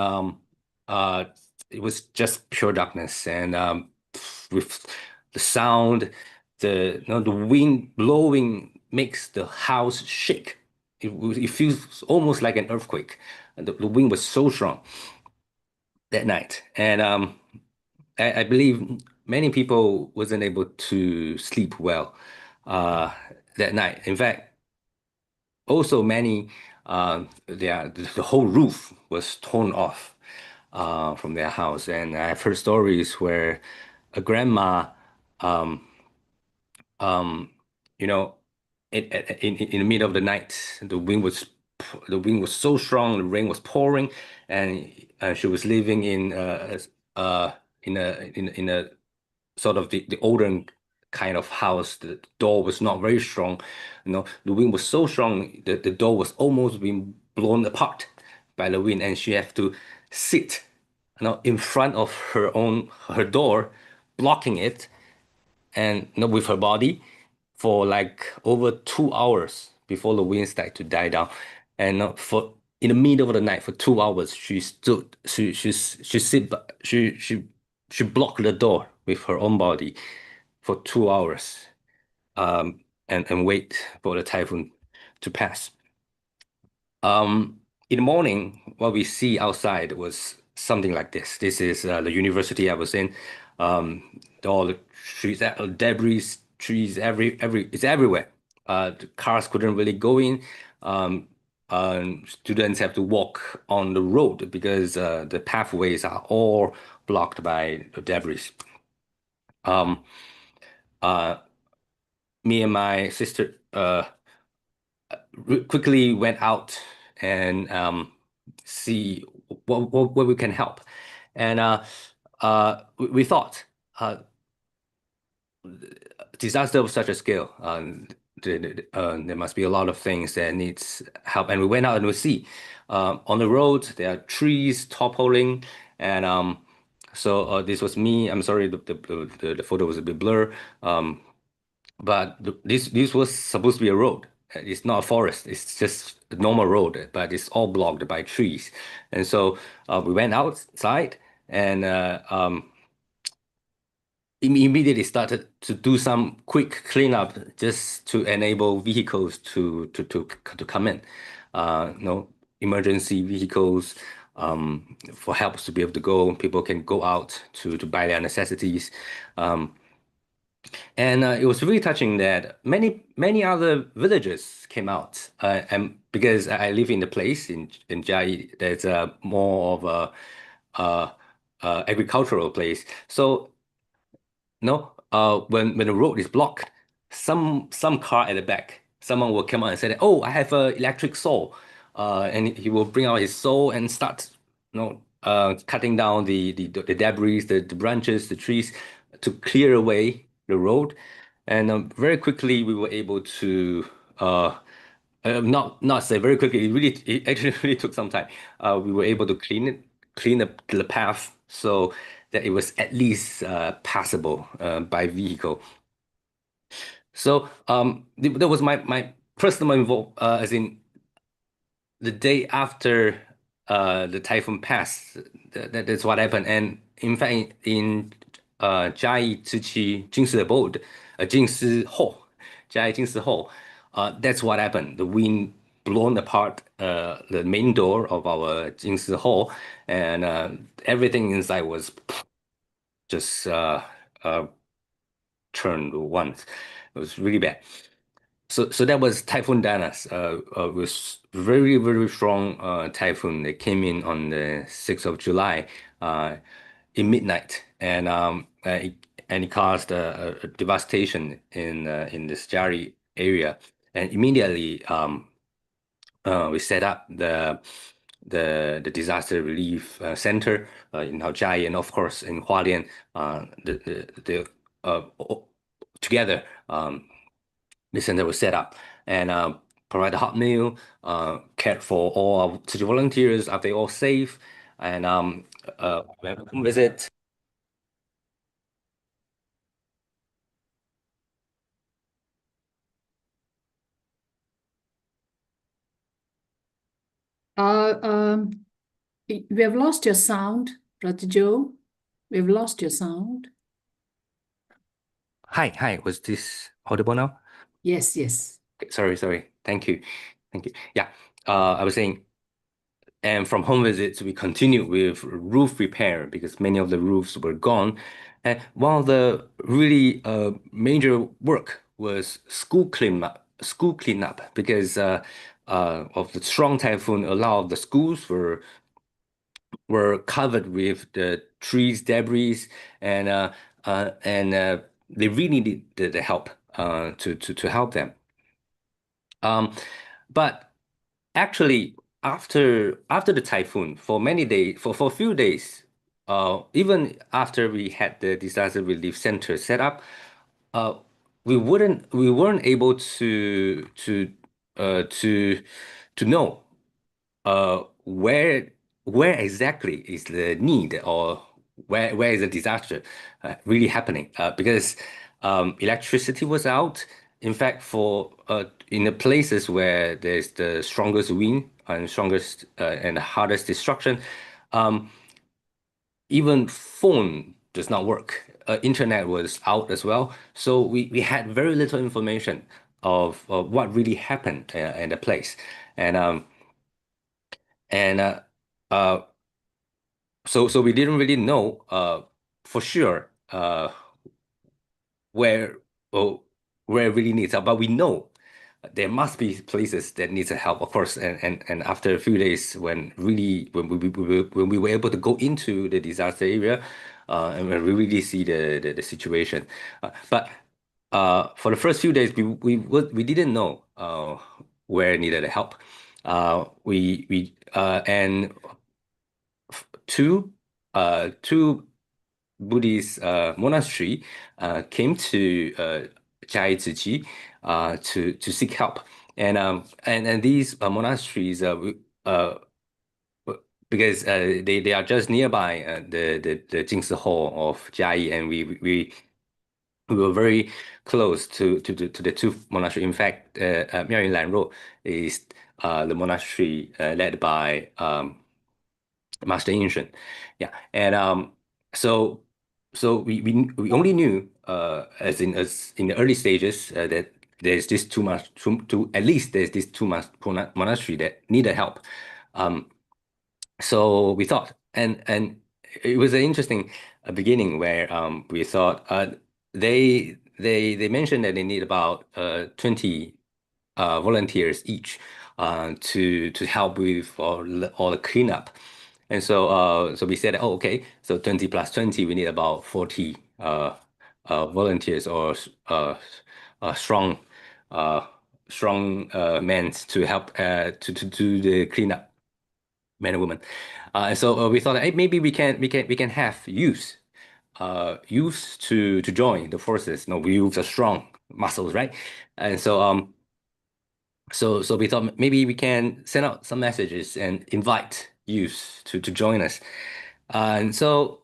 it was just pure darkness. And with the sound, the wind blowing makes the house shake. It feels almost like an earthquake. And the wind was so strong that night, and I believe many people wasn't able to sleep well that night. In fact, also many the whole roof was torn off from their house, and I've heard stories where a grandma, you know, in the middle of the night, the wind was so strong, the rain was pouring, and she was living in a sort of the older kind of house. The door was not very strong. The wind was so strong that the door was almost being blown apart by the wind, and she had to sit, in front of her door, blocking it, and with her body for like over 2 hours before the wind started to die down. And for in the middle of the night for 2 hours, she stood, she blocked the door with her own body for 2 hours, and wait for the typhoon to pass. In the morning, what we see outside was something like this. This is the university I was in. All the trees, debris, trees, it's everywhere. The cars couldn't really go in. Students have to walk on the road because the pathways are all blocked by the debris. Me and my sister quickly went out and see what we can help. And we thought disaster of such a scale, there must be a lot of things that needs help. And we went out and we see on the road there are trees toppling, and so this was me. I'm sorry, the photo was a bit blurred. But this was supposed to be a road. It's not a forest. It's just a normal road, but it's all blocked by trees. And so we went outside and immediately started to do some quick cleanup just to enable vehicles to come in. Emergency vehicles for help to be able to go. People can go out to buy their necessities. And it was really touching that many other villagers came out, and because I live in the place in Chiayi, that's more of a agricultural place. So when the road is blocked, some car at the back, someone will come out and say, "Oh, I have an electric saw," and he will bring out his saw and start cutting down the debris, the branches, the trees to clear away the road. And very quickly we were able to not say very quickly, it actually really took some time. We were able to clean the path so that it was at least passable by vehicle. So that was my personal involvement, as in the day after the typhoon passed. That's what happened. And in fact, in Chiayi Ziqi Jingsi abode, Jingsi Ho, Chiayi Jingsi Ho, that's what happened. The wind blown apart the main door of our Jingsi Ho, and everything inside was just turned once. It was really bad. So that was Typhoon Danas. Was very, very strong typhoon that came in on the 6th of July in midnight, and it caused a devastation in this Jari area. And immediately we set up the disaster relief center in Haojai, and of course in Hualien, together. The center was set up and provide a hot meal, cared for all our city volunteers. Are they all safe? And we have a home visit. We have lost your sound, Brother Joe. We've lost your sound. Hi. Was this audible now? Yes. Okay, sorry. Thank you. Yeah, I was saying, and from home visits, we continued with roof repair because many of the roofs were gone. And one of the really major work was school cleanup because of the strong typhoon. A lot of the schools were covered with the trees, debris, and they really need the help to help them. But actually, after the typhoon, for many days, for a few days, even after we had the disaster relief center set up, we weren't able to know where exactly is the need, or where is the disaster really happening, because electricity was out, in fact, for in the places where there's the strongest wind and strongest and the hardest destruction, even phone does not work. Internet was out as well, so we had very little information of what really happened in the place, and so we didn't really know for sure where oh, where it really needs help, but we know there must be places that needs help, of course. And after a few days, when we were able to go into the disaster area, and we really see the situation, but for the first few days, we didn't know where needed help. We and two Buddhist monastery came to Jai Ziqi to seek help, and these monasteries because they are just nearby the Jingsi Hall of Jai, and we were very close to the two monasteries. In fact, Miaoyun Lanruo is the monastery led by Master Ancient. Yeah, and so we only knew as in the early stages that there's this at least there's this monastery that needed help. So we thought, and it was an interesting beginning where we thought they mentioned that they need about 20 volunteers each to help with all the cleanup. And so we said, oh, okay, so 20 plus 20, we need about 40 volunteers or strong men to help to do the cleanup, men and women. And so we thought, hey, maybe we can have youth to join the forces. No, we youths are strong muscles, right? And so we thought maybe we can send out some messages and invite youth to join us. And so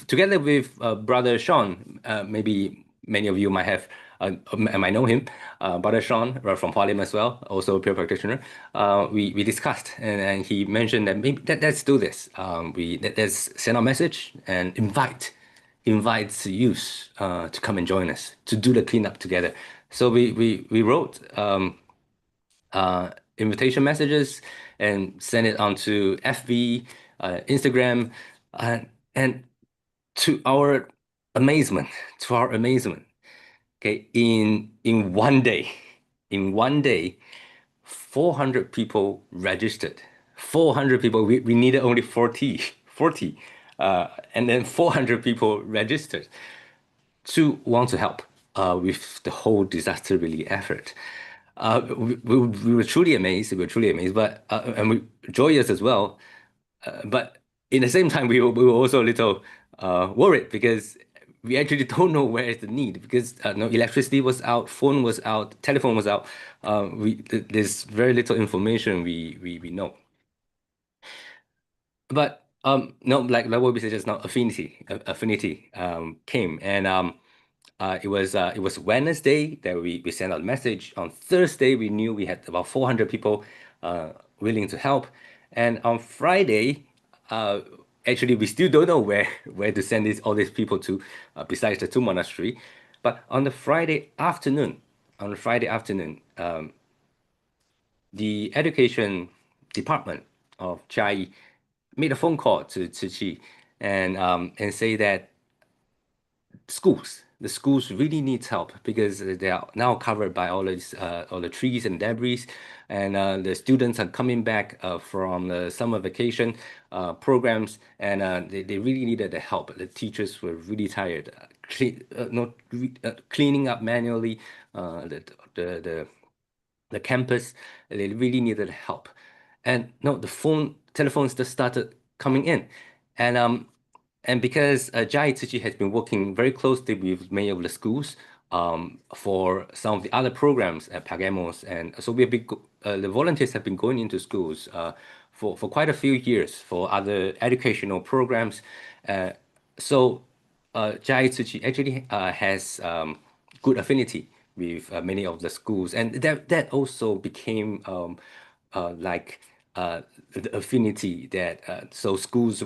together with Brother Sean, maybe many of you might know him, Brother Sean from Hualien as well, also a peer practitioner. We discussed, and he mentioned that maybe let's do this. Let's send a message and invite youth to come and join us to do the cleanup together. So we wrote invitation messages and send it onto FB, Instagram, and to our amazement, okay, in one day, 400 people registered. 400 people. We needed only 40, and then 400 people registered to want to help with the whole disaster relief effort. We were truly amazed. But and we joyous as well. But in the same time, we were also a little worried because we actually don't know where is the need, because no electricity was out, phone was out, telephone was out. There's very little information we know. But no, like what we said just now, affinity came, and it was Wednesday that we sent out a message. On Thursday, we knew we had about 400 people willing to help, and on Friday, actually we still don't know where to send all these people to, besides the two monastery. But on the Friday afternoon, the education department of Chai made a phone call to Chi and say that the schools really needs help because they are now covered by all the trees and debris, and the students are coming back from the summer vacation programs, and they really needed the help. The teachers were really tired, cleaning up manually the campus. They really needed help, and no, telephones just started coming in, and because Jai Tsuchi has been working very closely with many of the schools for some of the other programs at Pagamos, and so the volunteers have been going into schools for quite a few years for other educational programs. So Jai Tsuchi actually has good affinity with many of the schools, and that also became like the affinity that so schools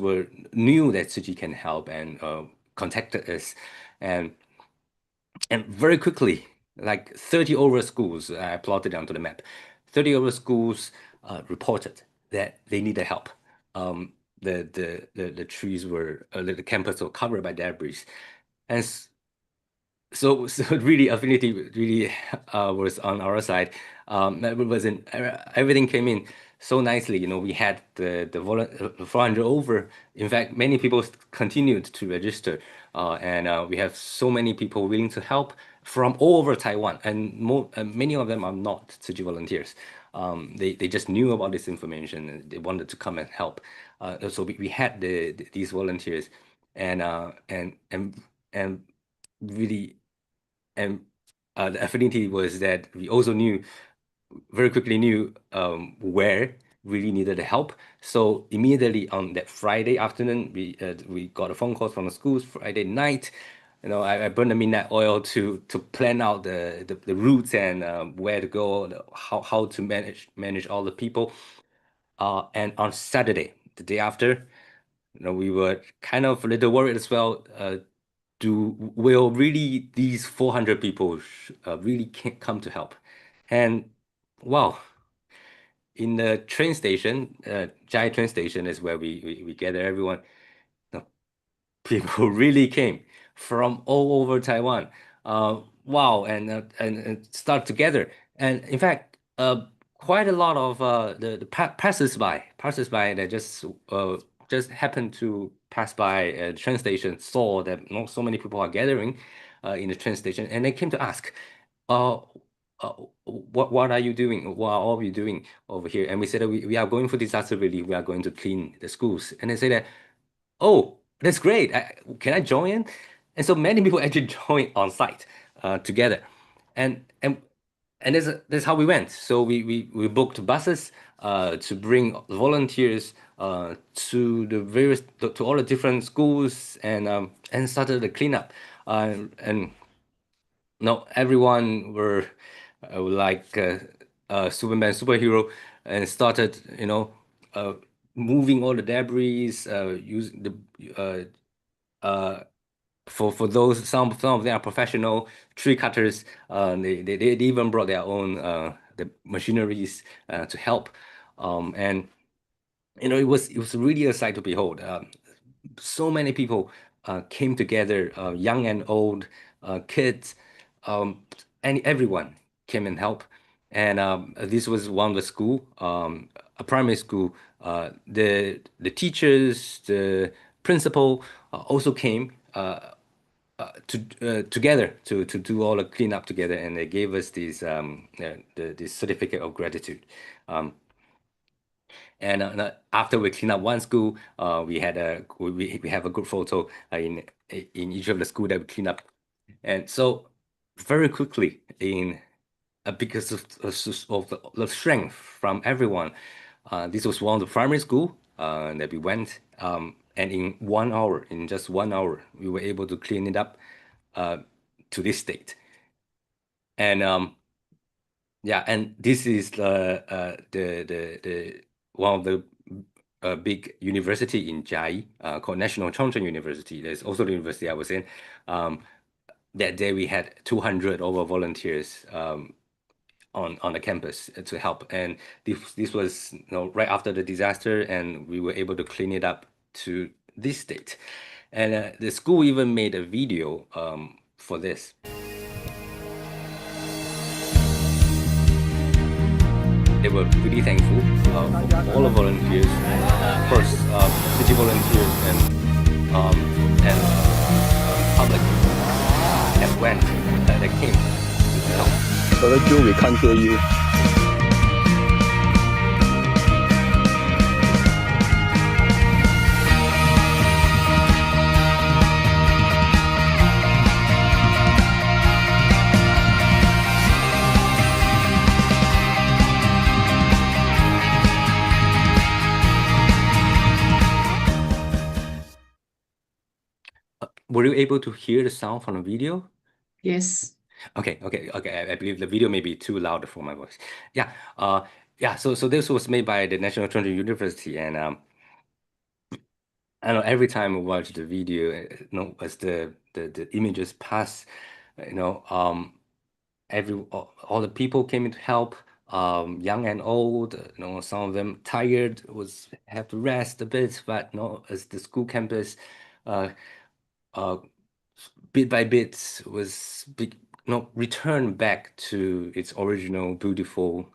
knew that Tzu Chi can help and contacted us, and very quickly, like 30 over schools, I plotted onto the map, 30 over schools reported that they needed help. The trees were, the campus were covered by debris. And so really affinity really was on our side. Everything came in so nicely. We had the 400 over. In fact, many people continued to register, and we have so many people willing to help from all over Taiwan, and many of them are not Tzu Chi volunteers. They just knew about this information and they wanted to come and help. So we had these volunteers, and really, and the affinity was that we also very quickly knew where really needed the help. So immediately on that Friday afternoon, we got a phone call from the schools. Friday night, I burned the midnight oil to plan out the routes and where to go, how to manage all the people. And on Saturday, the day after, we were kind of a little worried as well. Will really these 400 people really come to help? And wow, in the train station, Jai train station is where we gather everyone. People really came from all over Taiwan. Wow, and start together. And in fact, quite a lot of the passers-by that just happened to pass by the train station, saw that not so many people are gathering in the train station, and they came to ask, what are you doing? What are all of you doing over here? And we said that we are going for disaster relief. We are going to clean the schools. And they say that, oh, that's great. Can I join in? And so many people actually joined on site together, and that's how we went. So we booked buses to bring volunteers to all the different schools and started the cleanup. And no, everyone were like Superman, superhero, and started moving all the debris, using the for those, some of them are professional tree cutters. They even brought their own the machineries to help, and it was really a sight to behold. So many people came together, young and old, kids, and everyone came and helped. And this was one of the school, a primary school. The teachers, the principal also came together to do all the cleanup together, and they gave us this this certificate of gratitude. And after we clean up one school, we have a good photo in each of the school that we clean up, and so very quickly because of the strength from everyone, this was one of the primary school that we went, and in just 1 hour, we were able to clean it up to this state, and yeah, and this is the one of the big university in Jai called National Chang University. There's also the university I was in. That day we had 200 over volunteers on the campus to help, and this was right after the disaster, and we were able to clean it up to this state. And the school even made a video for this. They were really thankful for all the volunteers, of course, city volunteers and public that went, that came to help. Brother Joe, we can't hear you. Were you able to hear the sound from the video? Yes. Okay. I believe the video may be too loud for my voice. Yeah. Yeah. So this was made by the National Children's University, and I know every time we watch the video, as the images pass, all the people came in to help, young and old. Some of them tired, have to rest a bit, but as the school campus, uh, uh, bit by bit returned back to its original beautiful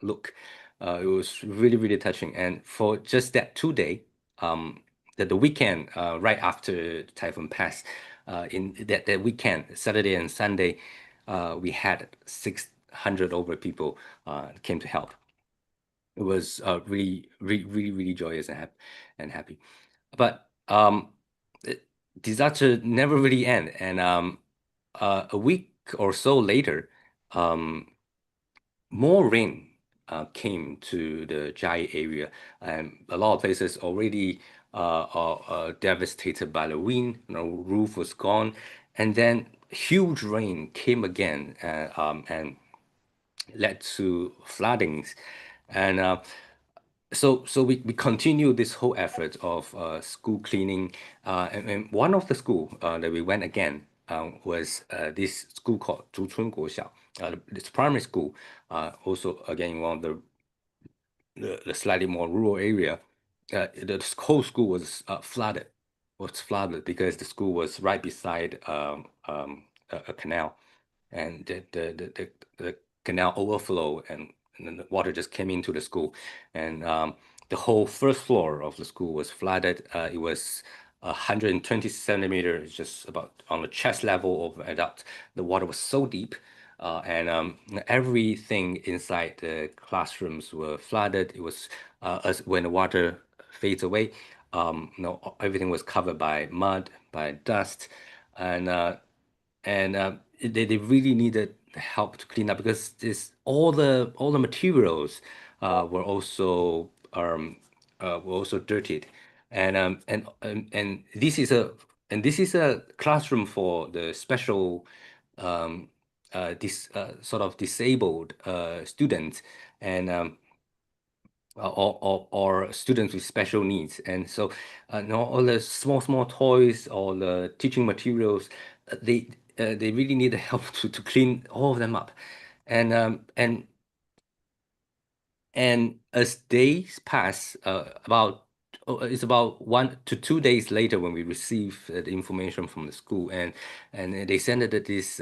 look. It was really, really touching. And for just that 2 day, the weekend right after Typhoon passed, in that weekend, Saturday and Sunday, we had 600 over people came to help. It was really, really, really, really joyous and happy. But disaster never really end. And a week or so later, more rain came to the Jai area, and a lot of places already are devastated by the wind. Roof was gone, and then huge rain came again, and led to floodings, and so we continue this whole effort of school cleaning, and one of the school that we went again was this school called Zhuchun Guoxiao. This primary school, also again one of the slightly more rural area. The whole school was flooded. Was flooded because the school was right beside a canal, and the canal overflow, and then the water just came into the school, and the whole first floor of the school was flooded. It was 120 centimeters, just about on the chest level of an adult. The water was so deep, and everything inside the classrooms were flooded. It was as when the water fades away, everything was covered by mud, by dust, and they really needed help to clean up, because all the materials were also dirtied, and this is a classroom for the special this sort of disabled students, and or students with special needs. And so all the small toys, all the teaching materials, they really need the help to clean all of them up. And as days pass, it's about 1 to 2 days later when we receive the information from the school, and they sent us this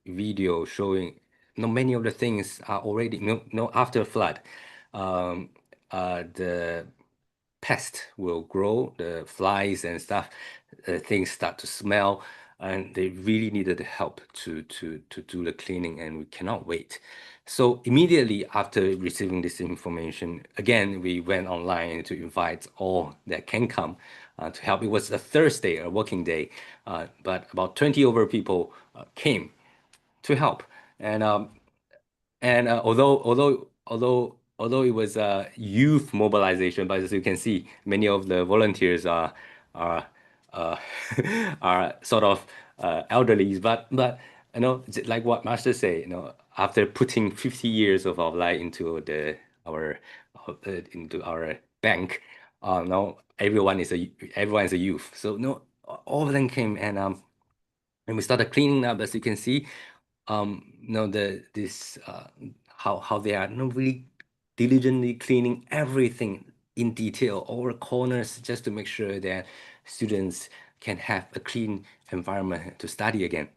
video showing many of the things are already after flood. The pest will grow, the flies and stuff, things start to smell, and they really needed the help to do the cleaning, and we cannot wait. So immediately after receiving this information, again, we went online to invite all that can come to help. It was a Thursday, a working day, but about 20 over people came to help. And although it was a youth mobilization, but as you can see, many of the volunteers are uh, are sort of elderly, but like what Master say, after putting 50 years of our life into our bank, now everyone is a youth. So all of them came, and we started cleaning up, as you can see. How they are really diligently cleaning everything in detail, all the corners, just to make sure that students can have a clean environment to study again.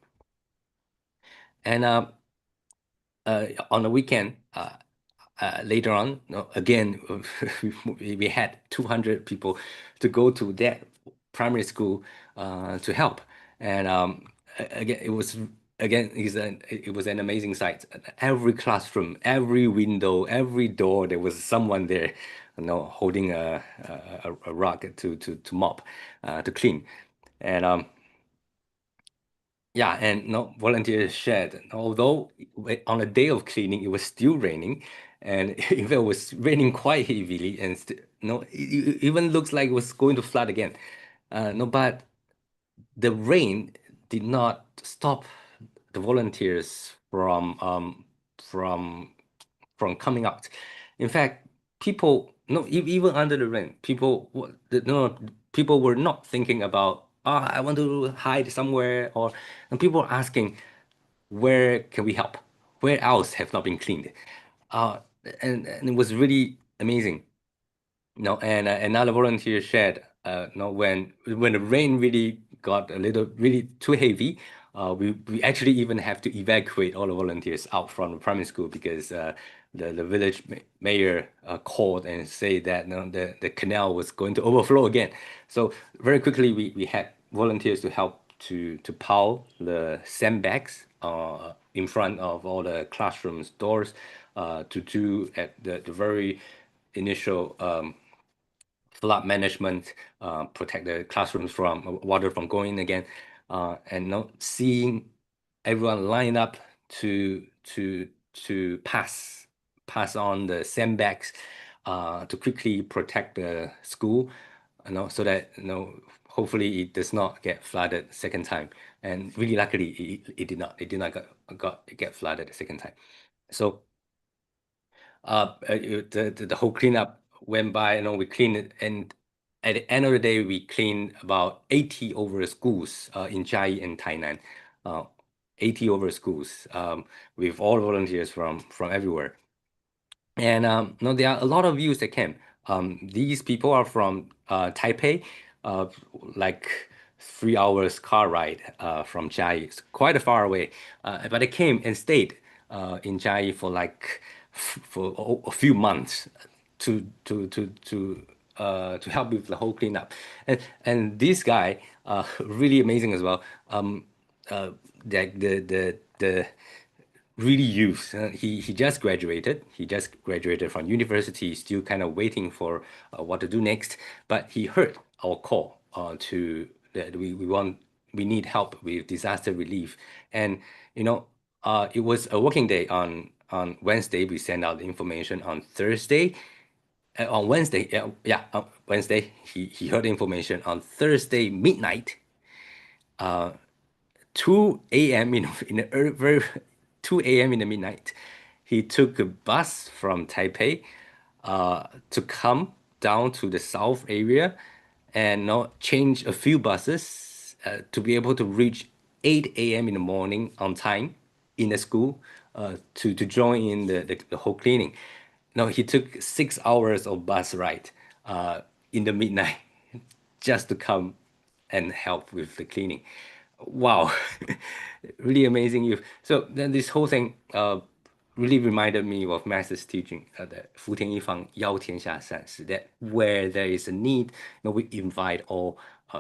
And on the weekend, later on, again, we had 200 people to go to that primary school to help. And again, it was an amazing sight. Every classroom, every window, every door, there was someone there, holding a rug to mop, to clean. And yeah, and volunteers shared. Although on the day of cleaning, it was still raining, and if it was raining quite heavily, and it even looks like it was going to flood again. But the rain did not stop the volunteers from coming out. In fact, people, no, even under the rain, people were not thinking about, I want to hide somewhere, and people were asking, where can we help? Where else have not been cleaned? And it was really amazing. And another volunteer shared, when the rain really got really too heavy, we actually even have to evacuate all the volunteers out from the primary school because the village mayor called and said that the canal was going to overflow again. So very quickly we had volunteers to help to pile the sandbags in front of all the classrooms doors, to do at the very initial flood management, protect the classrooms from water from going again, and seeing everyone line up to pass on the sandbags, to quickly protect the school, so that hopefully it does not get flooded second time. And really luckily it did not get flooded the second time. So the whole cleanup went by, we cleaned it, and at the end of the day, we cleaned about 80 over schools in Chiayi and Tainan, 80 over schools, with all volunteers from everywhere. And there are a lot of views that came. These people are from Taipei, like 3 hours car ride from Chiayi. It's quite far away, but they came and stayed in Chiayi for for a few months to help with the whole cleanup. And this guy, really amazing as well. The really youth. He just graduated. He just graduated from university. Still kind of waiting for what to do next. But he heard our call to that we need help with disaster relief. And it was a working day on Wednesday. We sent out the information on Thursday. On Wednesday, Wednesday, he heard the information on Thursday midnight. 2 a.m. in the very 2 a.m. in the midnight, he took a bus from Taipei to come down to the south area and change a few buses to be able to reach 8 a.m. in the morning on time in the school to join in the whole cleaning. No, he took 6 hours of bus ride in the midnight just to come and help with the cleaning. Wow, really amazing youth. So then this whole thing really reminded me of Master's teaching, that 福田一方邀天下善事, that where there is a need, we invite all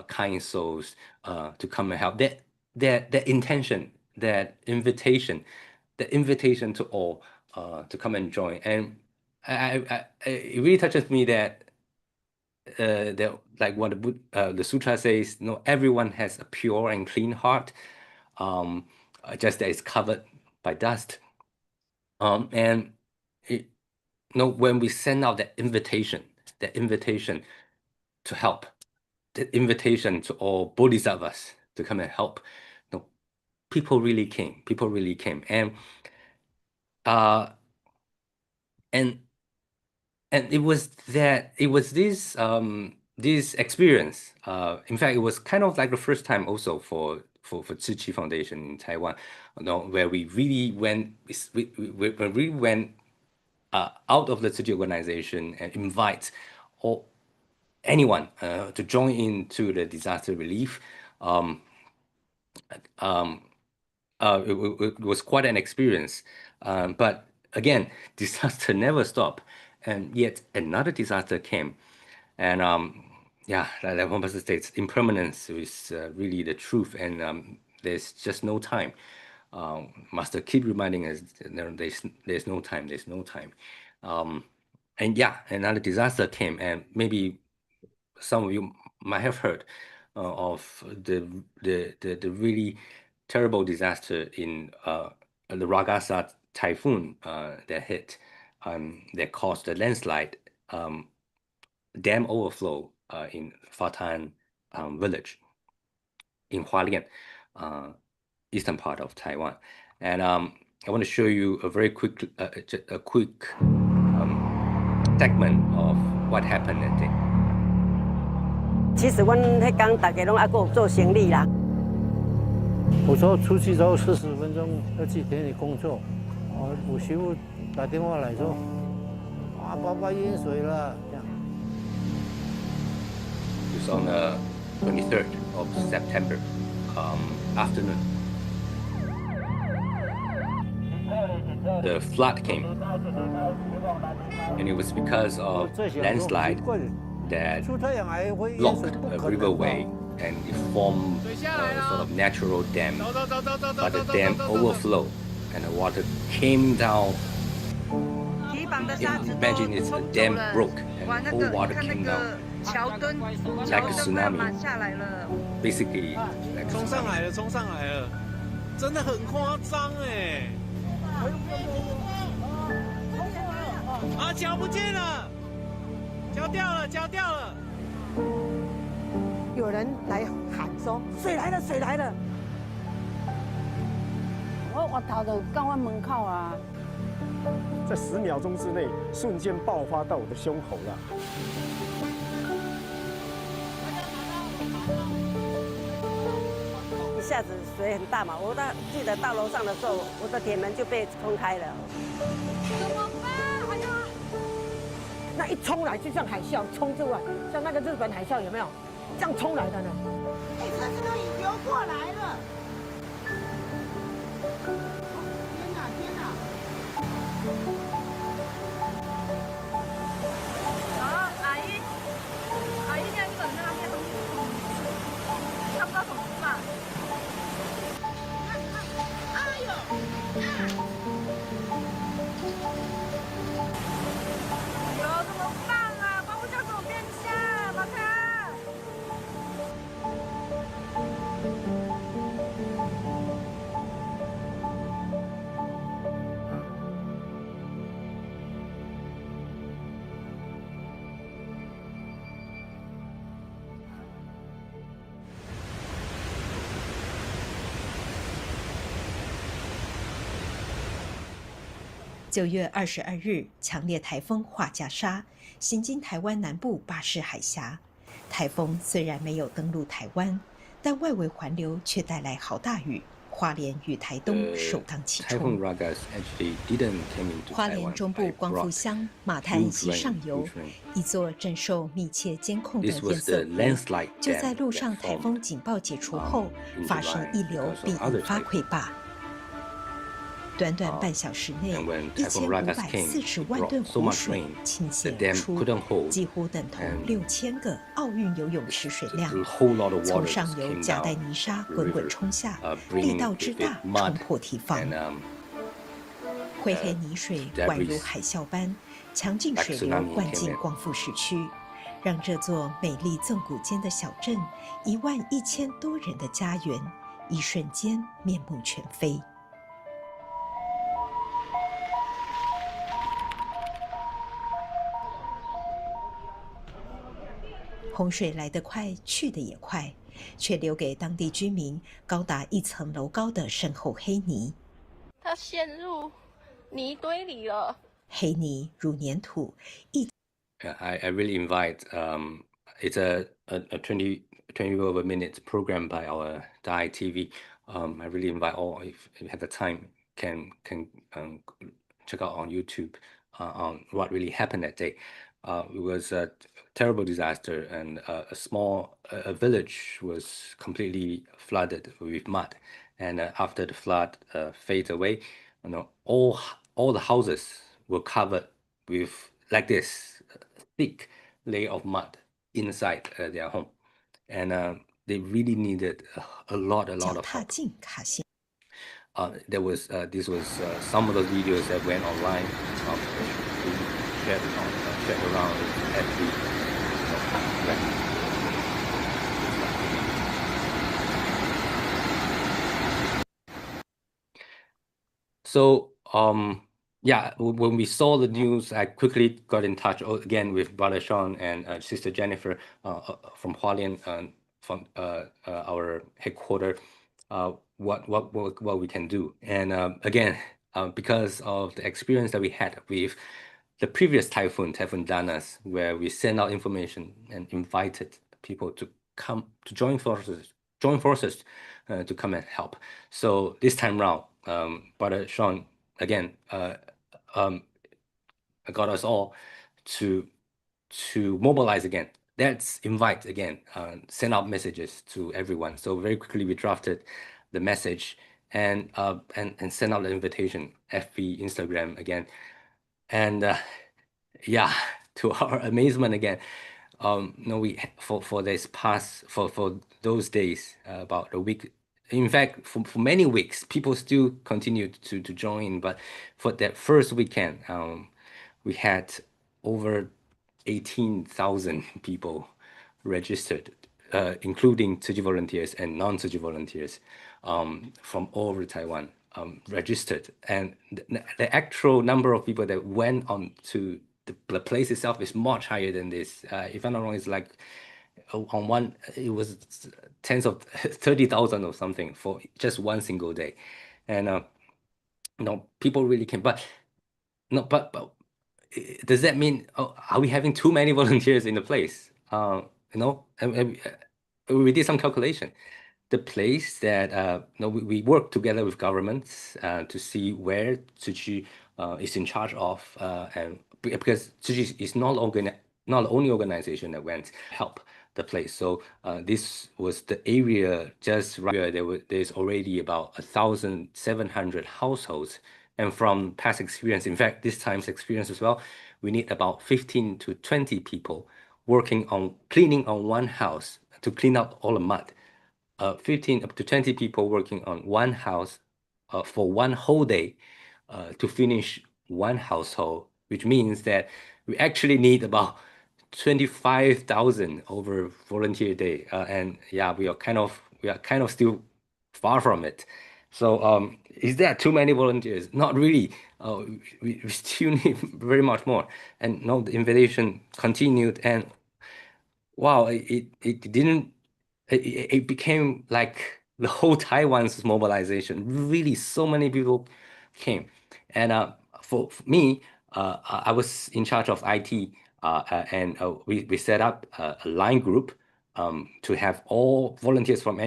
kind souls to come and help. That intention, that invitation to all to come and join. And it really touches me that like what the sutra says, everyone has a pure and clean heart, just that it's covered by dust. And when we send out that invitation to help, the invitation to all bodhisattvas to come and help, people really came. And it was this experience. In fact, it was kind of like the first time also for Tzu Chi Foundation in Taiwan, where we really went out of the Tzu Chi organization and invite anyone to join into the disaster relief. It was quite an experience, but again, disaster never stopped, and yet another disaster came. And like one person states, impermanence is really the truth, and there's just no time. Master keep reminding us, there's no time. And another disaster came, and maybe some of you might have heard of the really terrible disaster in the Ragasa typhoon that hit, that caused a landslide, dam overflow in Fatan village in Hualien. eastern part of Taiwan. And I want to show you a very quick, segment of what happened that day. 其实阮迄天大家拢还有做生理啦。我说出去之后40分钟要去田里工作，我媳妇打电话来说，爸爸淹水了，这样。It was on the 23rd of September afternoon. The flood came, and it was because of landslide that blocked a riverway and it formed a sort of natural dam. But the dam overflowed and the water came down. Imagine it's the dam broke and all water came down like a tsunami. Basically, like a 冲上 tsunami. 来了，冲上来了，真的很夸张哎！啊，脚不见了，脚掉了，脚掉了。有人来喊说：“水来了，水来了！”我头就到我门口啊。在10秒钟之内，瞬间爆发到我的胸口了。一下子水很大嘛，记得到楼上的时候，我的铁门就被冲开了。怎么办？哎呀！那一冲来就像海啸冲出来，像那个日本海啸有没有？这样冲来的呢？哎，车子都已流过来了。天哪，天哪！好，阿姨，现在基本上那些东西看不到什么办。哎呦！哎呦，怎么办啊？帮我叫这种电下，马克。9月22日，强烈台风画加沙行经台湾南部巴士海峡。台风虽然没有登陆台湾，但外围环流却带来豪大雨，花莲与台东首当其冲。花莲中部光复乡马滩溪上游，一座正受密切监控的堰塞湖，就在陆上台风警报解除后，发生溢流并引发溃坝。短短半小时内，1540万吨湖水倾泻而出，几乎等同6000个奥运游泳池水量。从上游夹带泥沙滚滚冲下，力道之大，冲破堤防。灰黑泥水宛如海啸般，强劲水流灌进光复市区，让这座美丽纵谷间的小镇11000多人的家园，一瞬间面目全非。洪水来得快，去得也快，却留给当地居民高达1层楼高的深厚黑泥。它陷入泥堆里了。黑泥如粘土。I really invite. It's a 20 over minutes program by our Dai TV. I really invite all, if you have the time, can check out on YouTube on what really happened that day. It was a terrible disaster, and a small village was completely flooded with mud. And after the flood fades away, all the houses were covered with like this thick layer of mud inside their home, and they really needed a lot of help. This was some of the videos that went online, shared around every. So yeah, when we saw the news, I quickly got in touch again with Brother Sean and Sister Jennifer from Hualien, from our headquarters, what we can do. And again, because of the experience that we had with the previous Typhoon Danas, where we sent out information and invited people to come to join forces to come and help. So this time round, Brother Sean again got us all to mobilize again. Let's invite again, send out messages to everyone. So very quickly we drafted the message and send out the invitation, FB, Instagram again, and yeah, to our amazement again, we for this past for those days, about a week. In fact, for many weeks, people still continued to join. But for that first weekend, we had over 18,000 people registered, including Tzu Chi volunteers and non-Tzu Chi volunteers from all over Taiwan registered. And the actual number of people that went on to the place itself is much higher than this. If I'm not wrong, it's like on one, it was tens of 30,000 or something for just one single day. And people really came. But does that mean, are we having too many volunteers in the place? And we did some calculation. The place that we work together with governments to see where Tzu Chi is in charge of, and because Tzu Chi is not the only organization that went help the place. So this was the area just right where there's already about 1,700 households. And from past experience, in fact, this time's experience as well, we need about 15 to 20 people working on cleaning on one house to clean up all the mud. 15 up to 20 people working on one house for one whole day to finish one household, which means that we actually need about 25,000 over volunteer day. And yeah, we are kind of still far from it. So is there too many volunteers? Not really. We still need very much more. And the invitation continued, and wow, it became like the whole Taiwan's mobilization. Really, so many people came. And for me, I was in charge of IT, and we set up a line group to have all volunteers from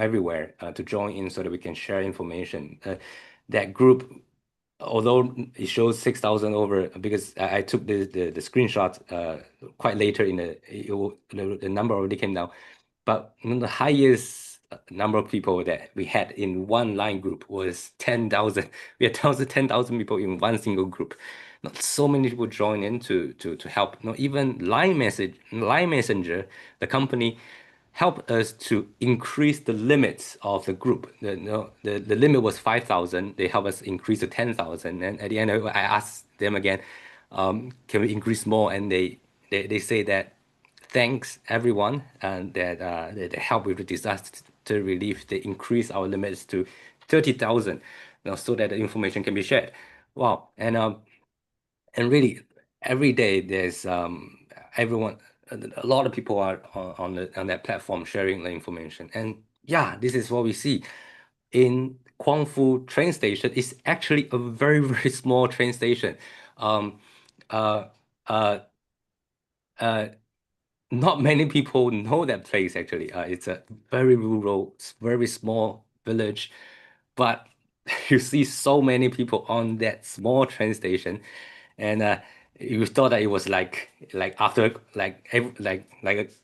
everywhere to join in so that we can share information. That group, although it shows 6,000 over, because I took the screenshot quite later in the number already came down. But the highest number of people that we had in one line group was 10,000. We had 10,000 people in one single group. Not so many people join in to help. Even Line Messenger, the company, helped us to increase the limits of the group. The limit was 5,000. They helped us increase to 10,000. And at the end, I asked them again, can we increase more? And they say that thanks everyone that helped with the disaster relief. They increased our limits to 30,000, so that the information can be shared. Wow. And really every day there's everyone, a lot of people are on that platform sharing the information. And yeah, this is what we see in Huangfu train station. It's actually a very, very small train station. Not many people know that place actually. It's a very rural, very small village, but you see so many people on that small train station, and you thought that it was like after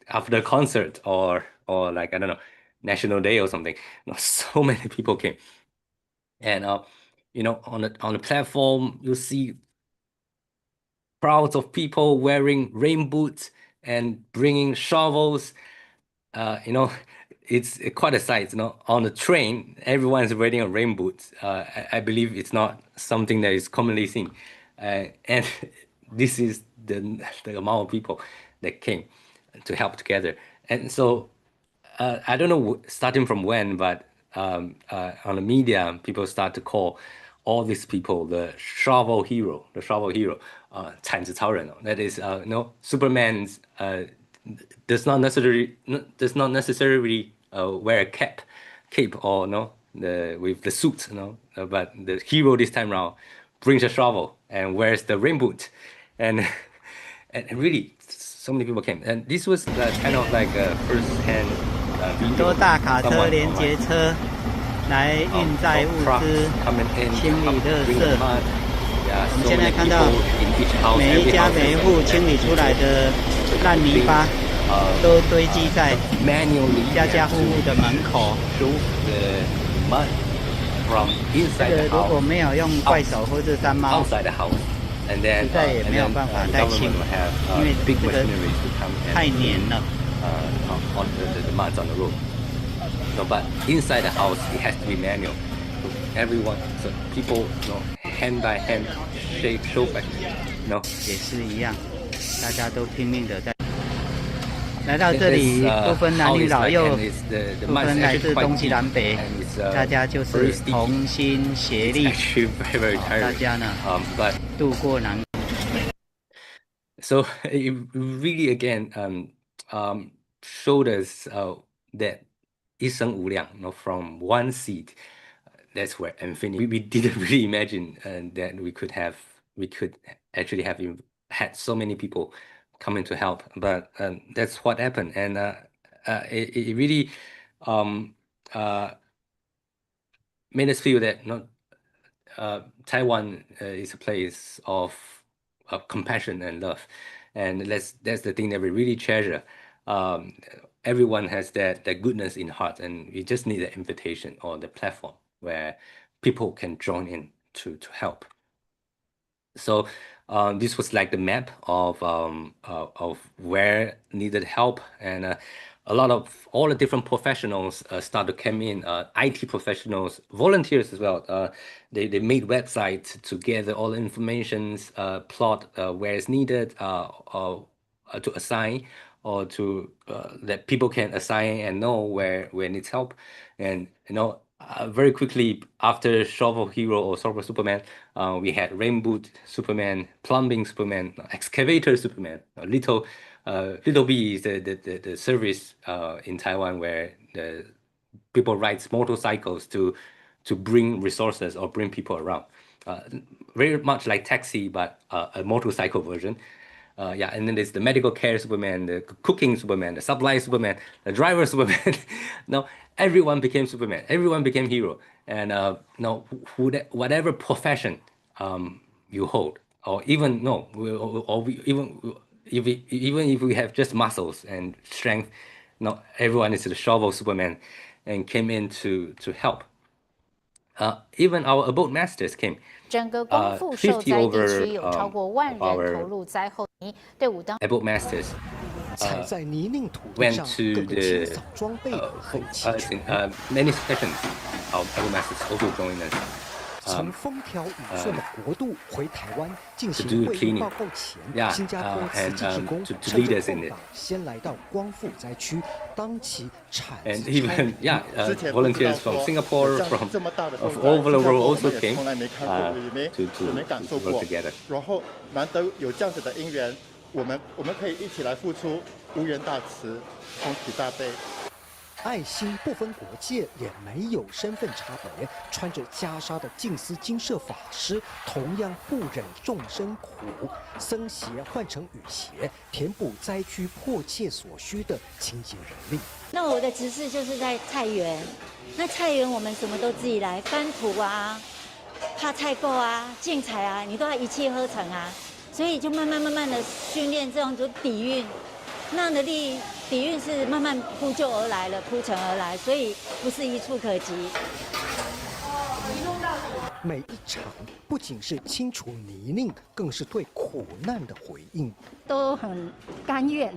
after a concert or like, I don't know, National Day or something. So many people came, and on the platform you see crowds of people wearing rain boots and bringing shovels. It's quite a sight. On the train, everyone is wearing a rain boots. I believe it's not something that is commonly seen, and this is the amount of people that came to help together. And so I don't know starting from when, but on the media, people start to call all these people the shovel hero, 铲子超人. That is, Superman does not necessarily wear a cap cape or with the suit, but the hero this time around brings a shovel and wears the rain boot, and and really so many people came, and this was kind of like a first-hand 很多大卡车、连接车来运载物资、清理垃圾。我们现在看到每一家每一户清理出来的烂泥巴都堆积在家家户户的门口。这个如果没有用怪手或者山猫，实在也没有办法再清，因为这个太黏了。on the muds on the road. No, but inside the house it has to be manual. So everyone, so people, hand by hand, show by, 也是一样，大家都拼命的在。来到这里，不分男女老幼，不分来自东西南北，大家就是同心协力，大家呢渡过难。So it really again showed us that 一生无量, from one seed, that's where infinity. We didn't really imagine that we could actually have had so many people coming to help, but that's what happened, and it really made us feel that Taiwan is a place of compassion and love, and that's the thing that we really treasure. Everyone has that goodness in heart, and we just need the invitation or the platform where people can join in to help. So this was like the map of where needed help, and a lot of all the different professionals started to come in, IT professionals, volunteers as well. They made websites to gather all the information, plot where it's needed, to assign, or to that people can assign and know where it needs help. And very quickly after Shovel Hero or Shovel Superman, we had Rain Boot Superman, Plumbing Superman, Excavator Superman. Little B is the service in Taiwan where the people ride motorcycles to bring resources or bring people around. Very much like taxi, but a motorcycle version. And then there's the medical care Superman, the cooking Superman, the supply Superman, the driver Superman. Now everyone became Superman. Everyone became hero. And whatever profession you hold, or even if we have just muscles and strength, everyone is the shovel Superman and came in to help. Even our abode masters came. 整个光复受灾地区有超过10000人投入灾后队伍当。abode masters 踩在泥泞土地 went 上， to 各个清扫装备很齐全。 many sessions. Our abode masters also joined us. 从风调雨顺的国度回台湾进 to 行 do 会议 cleaning. 报告前， Yeah, 新加坡慈济志工 to 趁 lead 着 us in 空 it. 档先来到光复灾区，当起铲 And 子 even 拆。 volunteers from Singapore, from all over the world also came to work together. 然后难得有这样子的因缘，我们可以一起来付出，无缘大慈，同体大悲。 爱心不分国界，也没有身份差别。穿着袈裟的净思精舍法师，同样不忍众生苦，僧鞋换成雨鞋，填补灾区迫切所需的清洁人力。那我的执事就是在菜园，那菜园我们什么都自己来，翻土啊、怕菜垢啊、建材啊，你都要一气呵成啊，所以就慢慢的训练这种底蕴，那样的底蕴是慢慢铺就而来了，铺陈而来，所以不是一触可及。每一场不仅是清除泥泞，更是对苦难的回应。都很甘愿，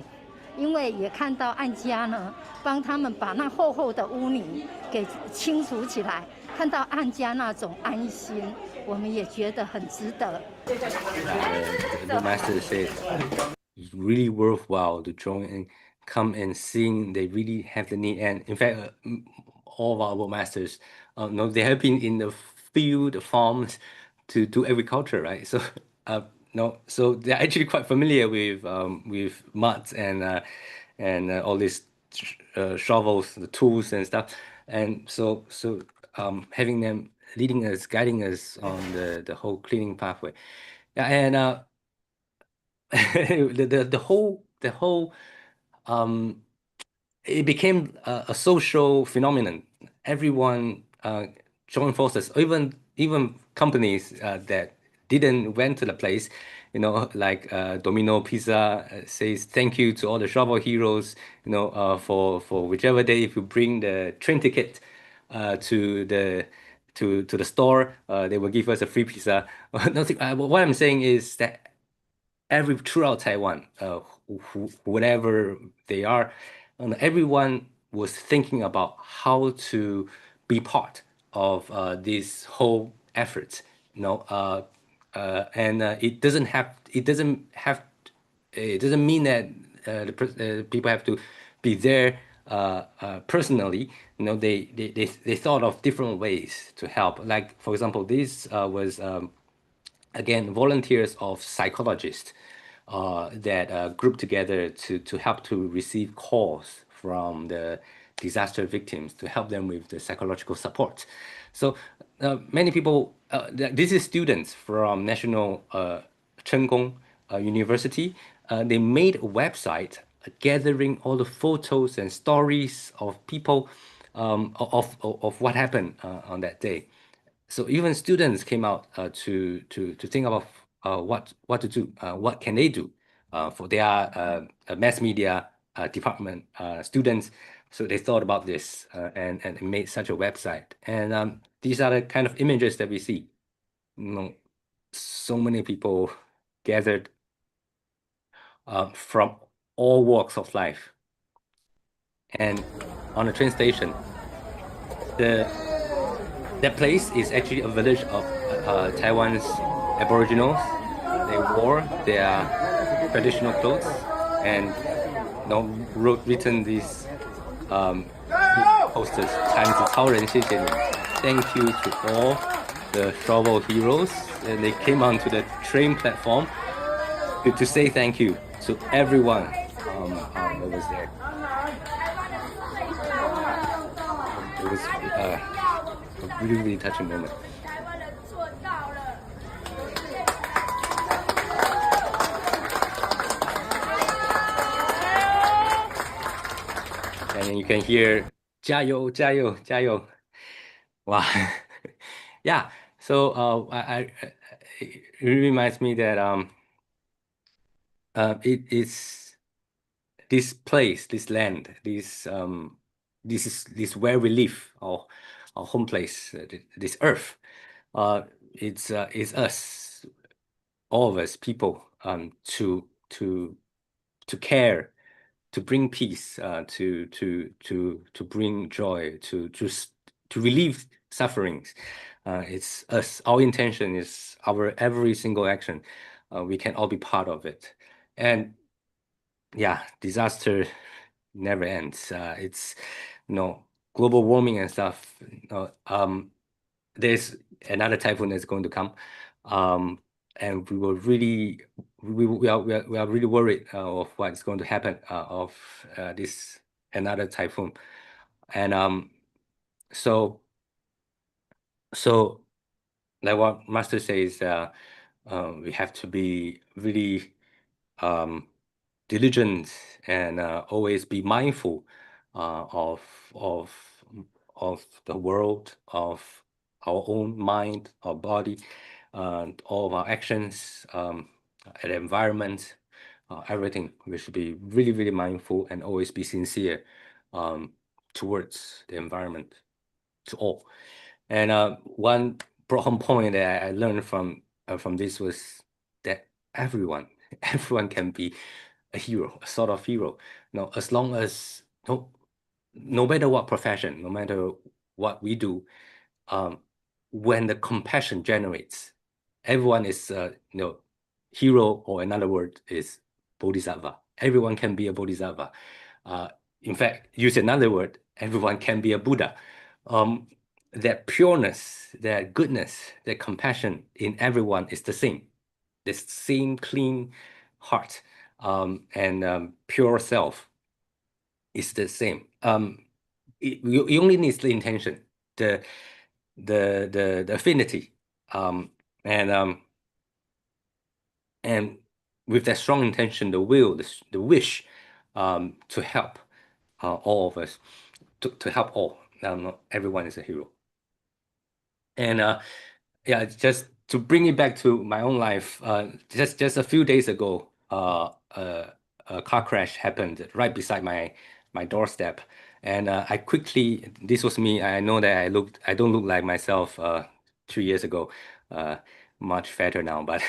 因为也看到案家呢，帮他们把那厚厚的污泥给清除起来，看到案家那种安心，我们也觉得很值得。The master said it's really worthwhile to join and come and sing. They really have the need, and in fact, all of our masters, they have been in the field, the farms, to do agriculture, right? So, so they're actually quite familiar with muds and all these shovels, the tools and stuff. and so having them leading us, guiding us on the whole cleaning pathway. Yeah, and the whole it became a social phenomenon. Everyone joined forces, even companies that didn't went to the place, like Domino Pizza says thank you to all the shovel heroes, for whichever day if you bring the train ticket to the store, they will give us a free pizza. What I'm saying is that throughout Taiwan, whatever they are, everyone was thinking about how to be part of this whole effort. And it doesn't mean that people have to be there personally. They thought of different ways to help. Like, for example, this was again volunteers of psychologists that grouped together to help to receive calls from the disaster victims to help them with the psychological support. So many people, this is students from National Cheng University. They made a website gathering all the photos and stories of people of what happened on that day. So even students came out to think about what to do, what can they do for their mass media department students. So they thought about this and made such a website. And these are the kind of images that we see. So many people gathered from all walks of life. And on a train station, that place is actually a village of Taiwan's Aboriginals. They wore their traditional clothes and written these posters. 铲子超人，谢谢你. Thank you to all the shovel heroes. And they came onto the train platform to say thank you to everyone that was there. It was a really, really touching moment. And you can hear 加油加油加油. Wow. Yeah. So it really reminds me that it is this place, this land, this is where we live, our home place, this earth. It's us, all of us, people, to care, to bring peace, to bring joy, to relieve sufferings. It's us. Our intention is our every single action. We can all be part of it. And yeah, disaster never ends. It's global warming and stuff. There's another typhoon that's going to come, and we are really worried of what's going to happen of this another typhoon. And so like what Master says, we have to be really diligent and always be mindful of the world, of our own mind, our body, all of our actions, the environment, everything. We should be really, really mindful and always be sincere towards the environment, to all. And one home point that I learned from this was that everyone can be a hero, a sort of hero. As long as no matter what profession, no matter what we do, when the compassion generates, everyone is hero, or another word is bodhisattva. Everyone can be a bodhisattva. In fact, use another word, everyone can be a Buddha. That pureness, that goodness, that compassion in everyone is the same. The same clean heart and pure self is the same. you only need the intention, the affinity, and with that strong intention, the will, the wish, to help all of us, to help all. Not everyone is a hero. And yeah, just to bring it back to my own life, just a few days ago, a car crash happened right beside my doorstep, and I quickly, this was me. I know that I don't look like myself 3 years ago, much fatter now, but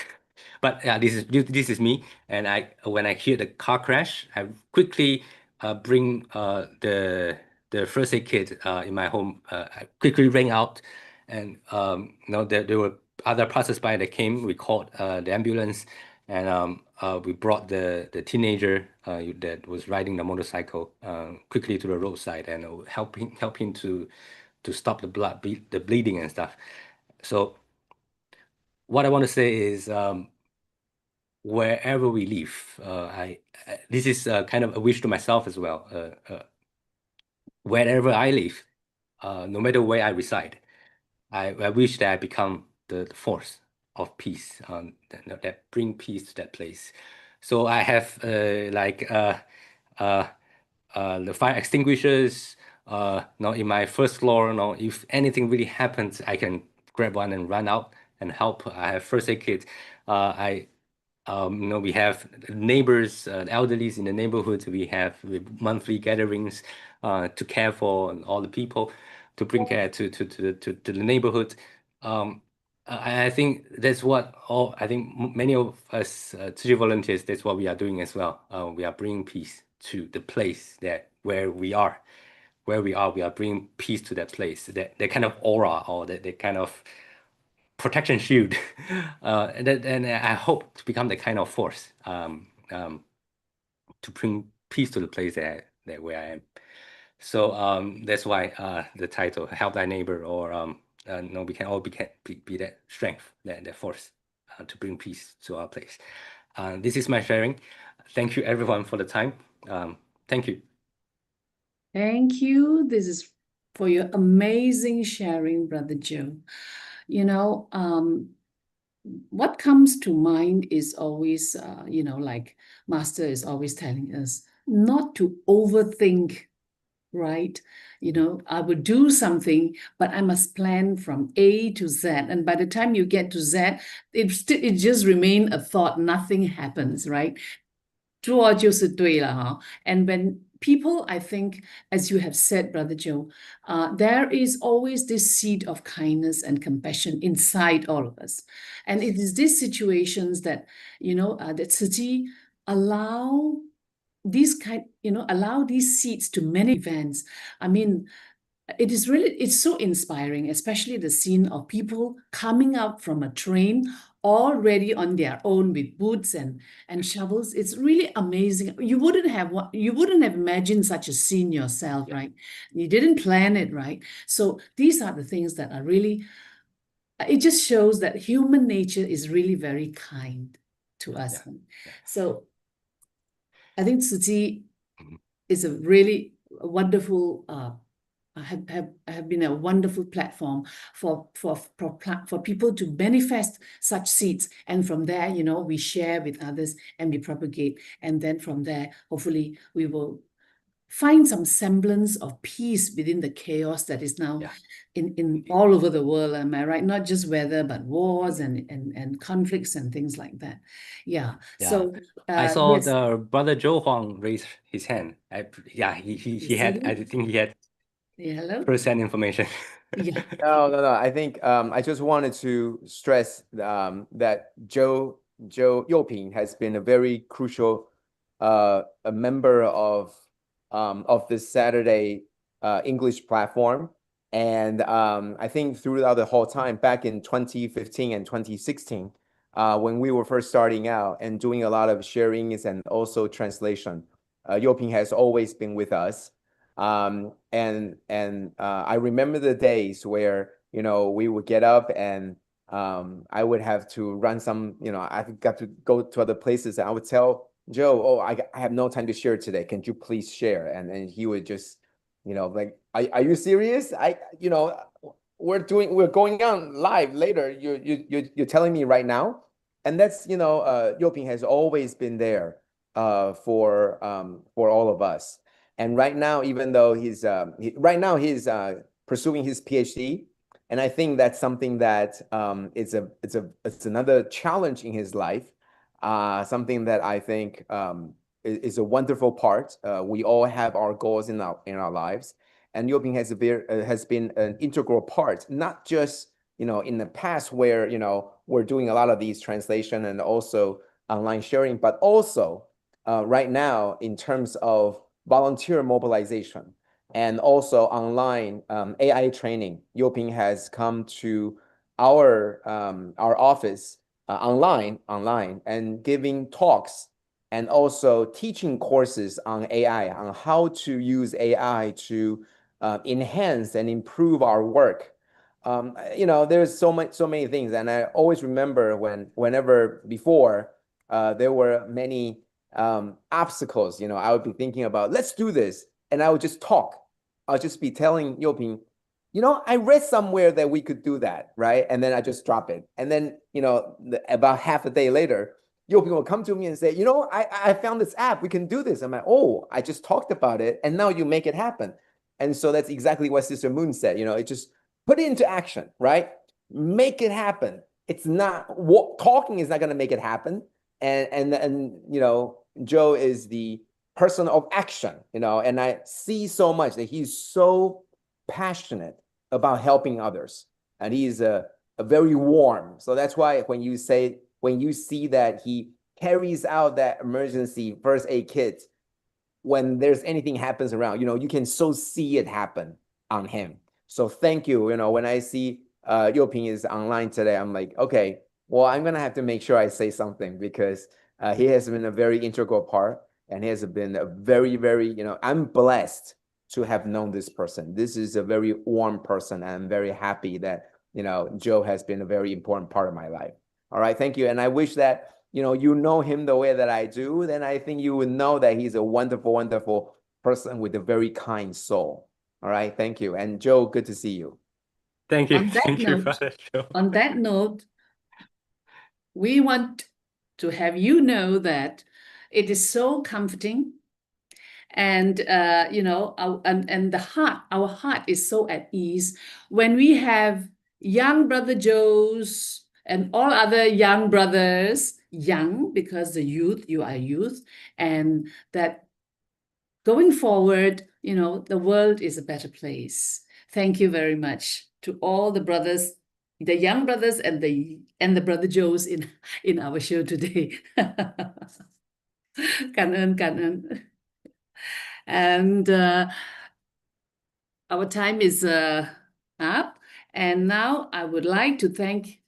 yeah, this is me. And when I hear the car crash, I quickly bring the first aid kit in my home. I quickly ran out, and there were other passersby that came. We called the ambulance, and we brought the teenager that was riding the motorcycle quickly to the roadside, and helping to stop the bleeding and stuff. So what I want to say is, wherever we live, this is kind of a wish to myself as well. Wherever I live, no matter where I reside, I wish that I become the force of peace, that bring peace to that place. So I have the fire extinguishers. In my first floor, if anything really happens, I can grab one and run out and help. I have first aid kit. We have neighbors, elderlies in the neighborhood. We have monthly gatherings to care for all the people, to bring care to the neighborhood. I think that's what I think many of us city volunteers, that's what we are doing as well. We are bringing peace to the place where we are. We are bringing peace to that place, that kind of aura, or that kind of protection shield, and I hope to become the kind of force to bring peace to the place that where I am. So that's why the title "Help Thy Neighbor," or we can all be that strength, that force to bring peace to our place. This is my sharing. Thank you everyone for the time. Thank you. Thank you. This is for your amazing sharing, Brother Joe. What comes to mind is always, like Master is always telling us not to overthink, right? I would do something, but I must plan from A to Z. And by the time you get to Z, it just remain a thought. Nothing happens, right? 做就是对了哈. And when people, I think, as you have said, Brother Joe, there is always this seed of kindness and compassion inside all of us. And it is these situations that, that Tzu allow allow these seeds to many events. I mean, it's so inspiring, especially the scene of people coming up from a train already on their own with boots and shovels. It's really amazing. You wouldn't have imagined such a scene yourself, right? You didn't plan it, right? So these are the things that are really, it just shows that human nature is really very kind to us. So I think Tzu is a really wonderful have been a wonderful platform for people to manifest such seeds, and from there, we share with others and we propagate, and then from there, hopefully, we will find some semblance of peace within the chaos that is now in all over the world. Am I right? Not just weather, but wars and conflicts and things like that. Yeah. So I saw yes. the Brother Joe Huang raise his hand. He had. I think he had. Hello. First-hand information. No. I think I just wanted to stress that Joe Yoping has been a very crucial a member of this Saturday English platform, and I think throughout the whole time back in 2015 and 2016, when we were first starting out and doing a lot of sharings and also translation, Yoping has always been with us. And I remember the days where, we would get up and I would have to run some, I've got to go to other places, and I would tell Joe, I have no time to share today. Can you please share? And he would just like, are you serious? We're going on live later. You're telling me right now? And that's, Yoping has always been there for all of us. And right now, even though he's pursuing his PhD, and I think that's something that it's another challenge in his life, something that I think is a wonderful part. We all have our goals in our lives, and Yoping has been an integral part, not just in the past where we're doing a lot of these translation and also online sharing, but also right now in terms of volunteer mobilization and also online AI training. Yoping has come to our office online and giving talks and also teaching courses on AI, on how to use AI to enhance and improve our work. There's so many things, and I always remember whenever before there were many obstacles. I would be thinking about, let's do this, and I would just talk. I'll just be telling Yoping, I read somewhere that we could do that, right? And then I just drop it, and then about half a day later, Yoping will come to me and say, I found this app, we can do this. I'm like, oh, I just talked about it, and now you make it happen. And so that's exactly what Sister Moon said. It just put it into action, right? Make it happen. It's not talking is not going to make it happen. And Joe is the person of action, and I see so much that he's so passionate about helping others, and he's a very warm. So that's why when you see that he carries out that emergency first aid kit when there's anything happens around, you can so see it happen on him. So thank you. When I see Yoping is online today, I'm like, okay, well, I'm gonna have to make sure I say something, because he has been a very integral part, and he has been a very, very, I'm blessed to have known this person. This is a very warm person, and I'm very happy that, Joe has been a very important part of my life. All right, thank you. And I wish that, you know him the way that I do, then I think you would know that he's a wonderful, wonderful person with a very kind soul. All right, thank you. And Joe, good to see you. Thank you. On that Thank you, note, Brother Joe. on that note, we want to have you know that it is so comforting, and our heart is so at ease when we have young Brother Joes and all other young brothers, young because you are youth, and that going forward, the world is a better place. Thank you very much to all the brothers, the young brothers and the Brother Joes in our show today. Cảm ơn. And our time is up. And now I would like to thank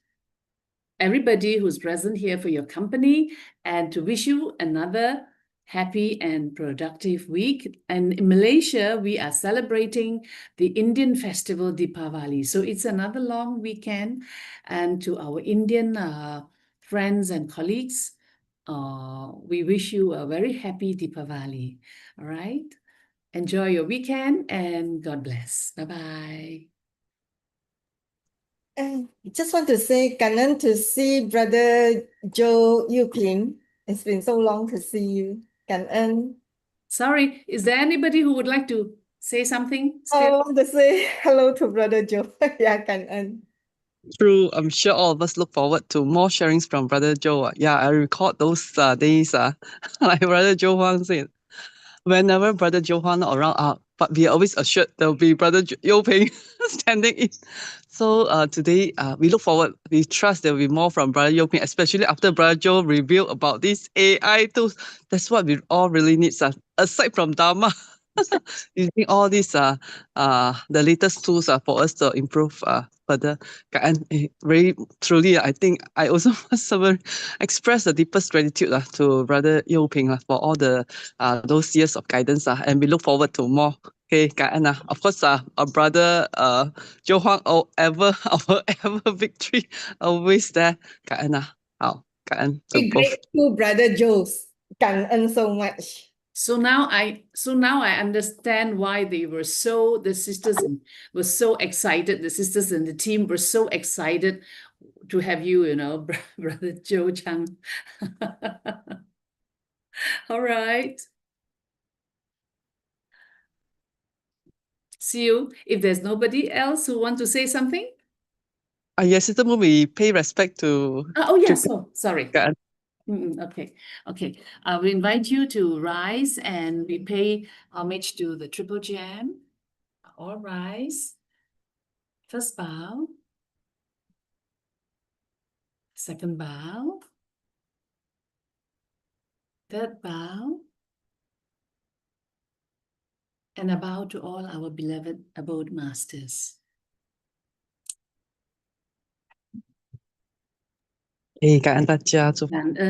everybody who's present here for your company, and to wish you another happy and productive week. And in Malaysia, we are celebrating the Indian festival Deepavali. So it's another long weekend. And to our Indian friends and colleagues, we wish you a very happy Deepavali. All right? Enjoy your weekend, and God bless. Bye-bye. Just want to say, 感恩 to see Brother Joe Yuping. It's been so long to see you. 感恩. Sorry, is there anybody who would like to say something? I want to say hello to Brother Joe. Yeah, 感恩. True, I'm sure all of us look forward to more sharings from Brother Joe. Yeah, I recall those days, like Brother Joe Huang said, whenever Brother Joe Huang not around, but we are always assured there will be Brother Yoping standing in. So today, we look forward, we trust there will be more from Brother Yoping, especially after Brother Joe revealed about these AI tools. That's what we all really need, aside from Dharma. Using all these the latest tools for us to improve further. And very truly, I think I also must express the deepest gratitude to Brother Yoping for all the those years of guidance, and we look forward to more. Okay, of course, our brother Joe Huang, our ever victory, always there. Be grateful, Brother Joe. 感恩 so much. So now I understand why the sisters were so excited. The sisters and the team were so excited to have you, Brother Joe Chang. All right. See you. If there's nobody else who want to say something. Yes, Sister Moon, we pay respect to. Oh yes. Oh, sorry. God. Okay. We invite you to rise and we pay homage to the Triple Gem. All rise. First bow. Second bow. Third bow. And a bow to all our beloved abode masters. 感恩大家，祝福。感恩。